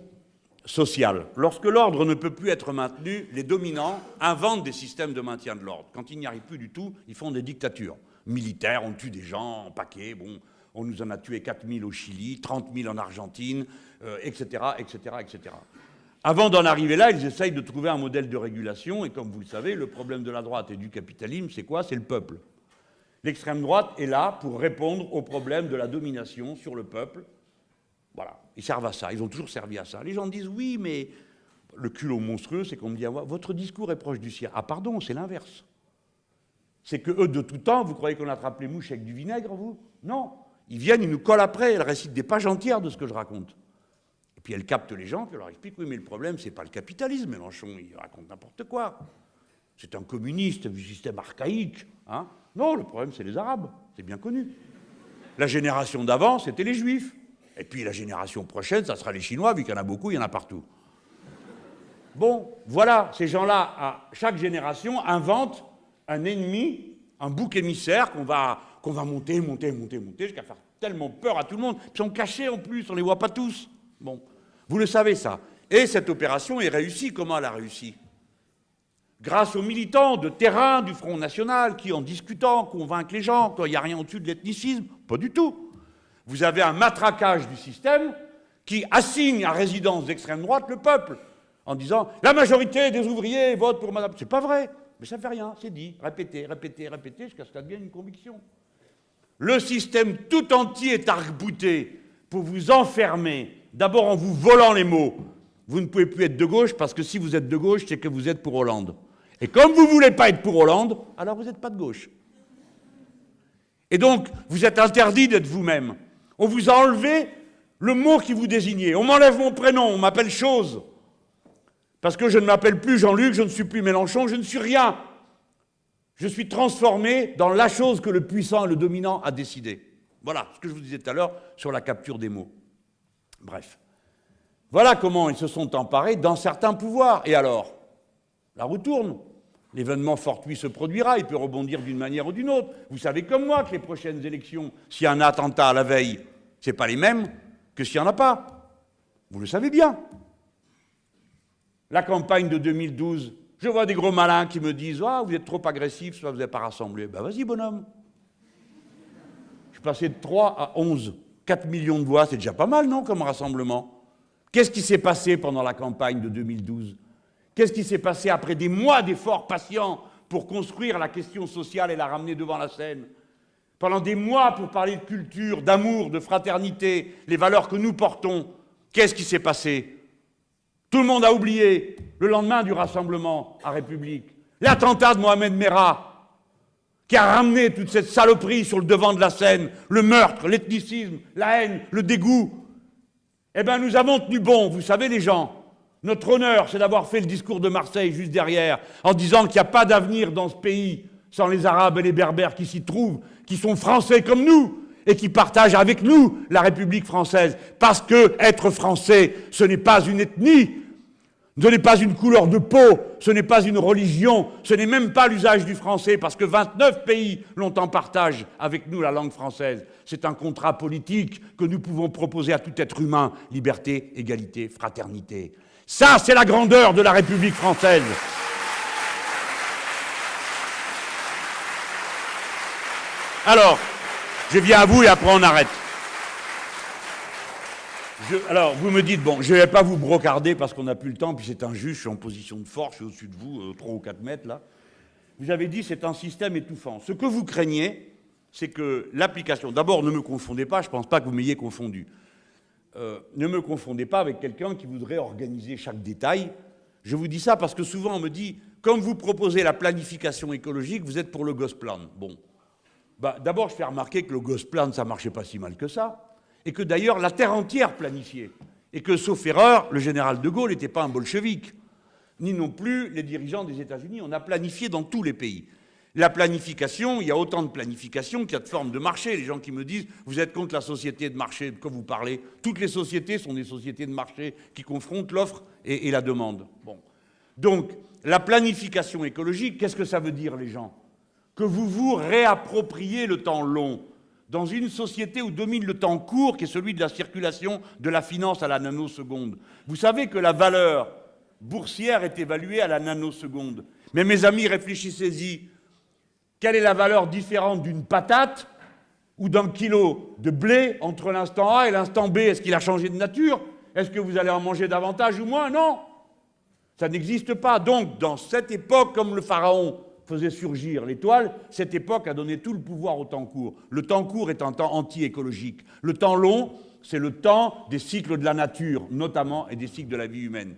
sociale, lorsque l'ordre ne peut plus être maintenu, les dominants inventent des systèmes de maintien de l'ordre. Quand ils n'y arrivent plus du tout, ils font des dictatures militaires, on tue des gens en paquet, bon, on nous en a tué 4 000 au Chili, 30 000 en Argentine, etc., etc., etc. Avant d'en arriver là, ils essayent de trouver un modèle de régulation, et comme vous le savez, le problème de la droite et du capitalisme, c'est quoi? C'est le peuple. L'extrême droite est là pour répondre au problème de la domination sur le peuple. Voilà, ils servent à ça, ils ont toujours servi à ça. Les gens disent, oui, mais le culot monstrueux, c'est qu'on me dit, votre discours est proche du sien. Ah pardon, c'est l'inverse. C'est que eux, de tout temps, vous croyez qu'on attrape les mouches avec du vinaigre, vous? Non. Ils viennent, ils nous collent après, elles récitent des pages entières de ce que je raconte. Et puis elles captent les gens, puis elles leur expliquent, oui, mais le problème, c'est pas le capitalisme, Mélenchon, il raconte n'importe quoi. C'est un communiste du système archaïque. Hein? Non, le problème, c'est les Arabes, c'est bien connu. La génération d'avant, c'était les Juifs. Et puis la génération prochaine, ça sera les Chinois, vu qu'il y en a beaucoup, il y en a partout. Bon, voilà, ces gens-là, à chaque génération, inventent un ennemi, un bouc émissaire qu'on va monter, jusqu'à faire tellement peur à tout le monde. Ils sont cachés en plus, on ne les voit pas tous. Bon, vous le savez ça. Et cette opération est réussie. Comment elle a réussi? Grâce aux militants de terrain du Front National qui, en discutant, convainquent les gens qu'il n'y a rien au-dessus de l'ethnicisme. Pas du tout. Vous avez un matraquage du système qui assigne à résidence d'extrême droite le peuple, en disant « la majorité des ouvriers votent pour madame ». C'est pas vrai, mais ça ne fait rien, c'est dit. Répétez, jusqu'à ce que ça devienne une conviction. Le système tout entier est arc-bouté pour vous enfermer, d'abord en vous volant les mots. Vous ne pouvez plus être de gauche, parce que si vous êtes de gauche, c'est que vous êtes pour Hollande. Et comme vous ne voulez pas être pour Hollande, alors vous n'êtes pas de gauche. Et donc, vous êtes interdit d'être vous-même. On vous a enlevé le mot qui vous désignait. On m'enlève mon prénom, on m'appelle chose. Parce que je ne m'appelle plus Jean-Luc, je ne suis plus Mélenchon, je ne suis rien. Je suis transformé dans la chose que le puissant et le dominant a décidé. Voilà ce que je vous disais tout à l'heure sur la capture des mots. Bref. Voilà comment ils se sont emparés dans certains pouvoirs. Et alors? La roue tourne. L'événement fortuit se produira, il peut rebondir d'une manière ou d'une autre. Vous savez comme moi que les prochaines élections, s'il y a un attentat à la veille, ce n'est pas les mêmes que s'il n'y en a pas. Vous le savez bien. La campagne de 2012, je vois des gros malins qui me disent « Ah, vous êtes trop agressif, soit vous n'êtes pas rassemblé. » Ben vas-y, bonhomme. Je suis passé de 3 à 11. 4 millions de voix, c'est déjà pas mal, non, comme rassemblement? Qu'est-ce qui s'est passé pendant la campagne de 2012? Qu'est-ce qui s'est passé après des mois d'efforts patients pour construire la question sociale et la ramener devant la scène? Pendant des mois pour parler de culture, d'amour, de fraternité, les valeurs que nous portons. Qu'est-ce qui s'est passé? Tout le monde a oublié le lendemain du rassemblement à République. L'attentat de Mohamed Merah, qui a ramené toute cette saloperie sur le devant de la scène, le meurtre, l'ethnicisme, la haine, le dégoût. Eh bien, nous avons tenu bon, vous savez les gens. Notre honneur, c'est d'avoir fait le discours de Marseille juste derrière, en disant qu'il n'y a pas d'avenir dans ce pays sans les Arabes et les Berbères qui s'y trouvent, qui sont français comme nous, et qui partagent avec nous la République française. Parce que être français, ce n'est pas une ethnie, ce n'est pas une couleur de peau, ce n'est pas une religion, ce n'est même pas l'usage du français, parce que 29 pays l'ont en partage avec nous, la langue française. C'est un contrat politique que nous pouvons proposer à tout être humain. Liberté, égalité, fraternité. Ça, c'est la grandeur de la République française. Alors, je viens à vous et après on arrête. Alors, vous me dites, bon, je ne vais pas vous brocarder parce qu'on n'a plus le temps, puis c'est injuste, je suis en position de force, je suis au-dessus de vous, 3 ou 4 mètres, là. Vous avez dit, c'est un système étouffant. Ce que vous craignez, c'est que l'application... D'abord, ne me confondez pas, je ne pense pas que vous m'ayez confondu. Ne me confondez pas avec quelqu'un qui voudrait organiser chaque détail. Je vous dis ça parce que souvent, on me dit, comme vous proposez la planification écologique, vous êtes pour le Gosplan. Bon. Bah, d'abord, je fais remarquer que le Gosplan, ça ne marchait pas si mal que ça. Et que d'ailleurs la terre entière planifiait. Et que, sauf erreur, le général de Gaulle n'était pas un bolchevique, ni non plus les dirigeants des États-Unis. On a planifié dans tous les pays. La planification, il y a autant de planification qu'il y a de formes de marché. Les gens qui me disent « vous êtes contre la société de marché, de quoi vous parlez ?» Toutes les sociétés sont des sociétés de marché qui confrontent l'offre et la demande. Bon. Donc, la planification écologique, qu'est-ce que ça veut dire, les gens? Que vous vous réappropriez le temps long. Dans une société où domine le temps court, qui est celui de la circulation de la finance à la nanoseconde. Vous savez que la valeur boursière est évaluée à la nanoseconde. Mais mes amis, réfléchissez-y. Quelle est la valeur différente d'une patate ou d'un kilo de blé entre l'instant A et l'instant B? Est-ce qu'il a changé de nature? Est-ce que vous allez en manger davantage ou moins? Non. Ça n'existe pas. Donc, dans cette époque, comme le pharaon faisait surgir l'étoile, cette époque a donné tout le pouvoir au temps court. Le temps court est un temps anti-écologique. Le temps long, c'est le temps des cycles de la nature, notamment, et des cycles de la vie humaine.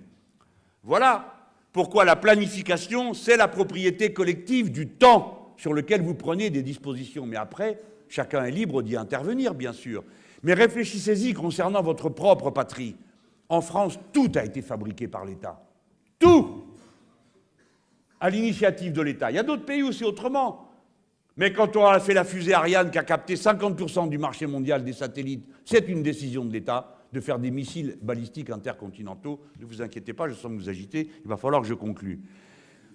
Voilà pourquoi la planification, c'est la propriété collective du temps sur lequel vous prenez des dispositions. Mais après, chacun est libre d'y intervenir, bien sûr. Mais réfléchissez-y concernant votre propre patrie. En France, tout a été fabriqué par l'État. Tout! À l'initiative de l'État. Il y a d'autres pays où c'est autrement. Mais quand on a fait la fusée Ariane qui a capté 50% du marché mondial des satellites, c'est une décision de l'État de faire des missiles balistiques intercontinentaux. Ne vous inquiétez pas, je sens que vous agitez, il va falloir que je conclue.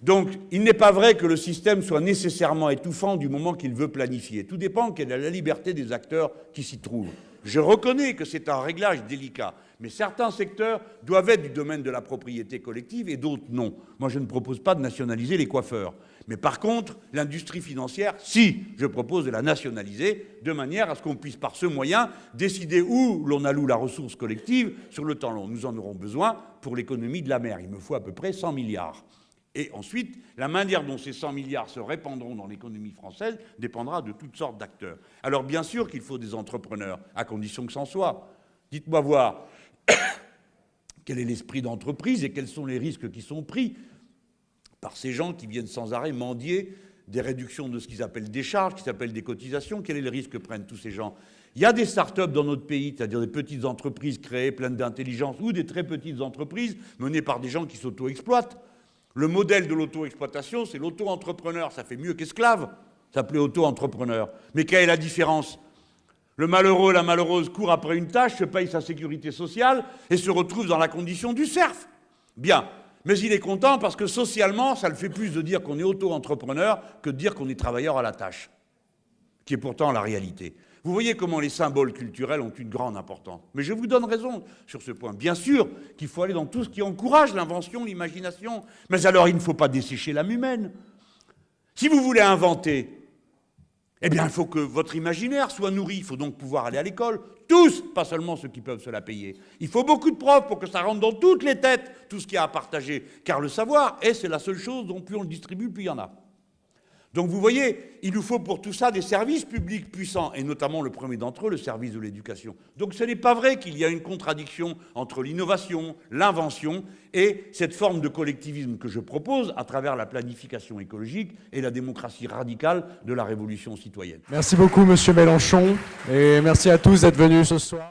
Donc, il n'est pas vrai que le système soit nécessairement étouffant du moment qu'il veut planifier. Tout dépend quelle est la liberté des acteurs qui s'y trouvent. Je reconnais que c'est un réglage délicat, mais certains secteurs doivent être du domaine de la propriété collective et d'autres non. Moi, je ne propose pas de nationaliser les coiffeurs. Mais par contre, l'industrie financière, si, je propose de la nationaliser de manière à ce qu'on puisse, par ce moyen, décider où l'on alloue la ressource collective sur le temps long. Nous en aurons besoin pour l'économie de la mer. Il me faut à peu près 100 milliards. Et ensuite, la manière dont ces 100 milliards se répandront dans l'économie française dépendra de toutes sortes d'acteurs. Alors bien sûr qu'il faut des entrepreneurs, à condition que c'en soit. Dites-moi voir quel est l'esprit d'entreprise et quels sont les risques qui sont pris par ces gens qui viennent sans arrêt mendier des réductions de ce qu'ils appellent des charges, qui s'appellent des cotisations. Quel est le risque que prennent tous ces gens? Il y a des start-up dans notre pays, c'est-à-dire des petites entreprises créées, pleines d'intelligence, ou des très petites entreprises menées par des gens qui s'auto-exploitent. Le modèle de l'auto-exploitation, c'est l'auto-entrepreneur. Ça fait mieux qu'esclave, s'appeler auto-entrepreneur. Mais quelle est la différence? Le malheureux, la malheureuse court après une tâche, se paye sa sécurité sociale et se retrouve dans la condition du serf. Bien, mais il est content parce que socialement, ça le fait plus de dire qu'on est auto-entrepreneur que de dire qu'on est travailleur à la tâche, qui est pourtant la réalité. Vous voyez comment les symboles culturels ont une grande importance. Mais je vous donne raison sur ce point. Bien sûr qu'il faut aller dans tout ce qui encourage l'invention, l'imagination. Mais alors, il ne faut pas dessécher l'âme humaine. Si vous voulez inventer, eh bien, il faut que votre imaginaire soit nourri. Il faut donc pouvoir aller à l'école. Tous, pas seulement ceux qui peuvent se la payer. Il faut beaucoup de profs pour que ça rentre dans toutes les têtes, tout ce qu'il y a à partager. Car le savoir, c'est la seule chose dont plus on le distribue, plus il y en a. Donc vous voyez, il nous faut pour tout ça des services publics puissants, et notamment le premier d'entre eux, le service de l'éducation. Donc ce n'est pas vrai qu'il y a une contradiction entre l'innovation, l'invention et cette forme de collectivisme que je propose à travers la planification écologique et la démocratie radicale de la révolution citoyenne. Merci beaucoup, Monsieur Mélenchon, et merci à tous d'être venus ce soir.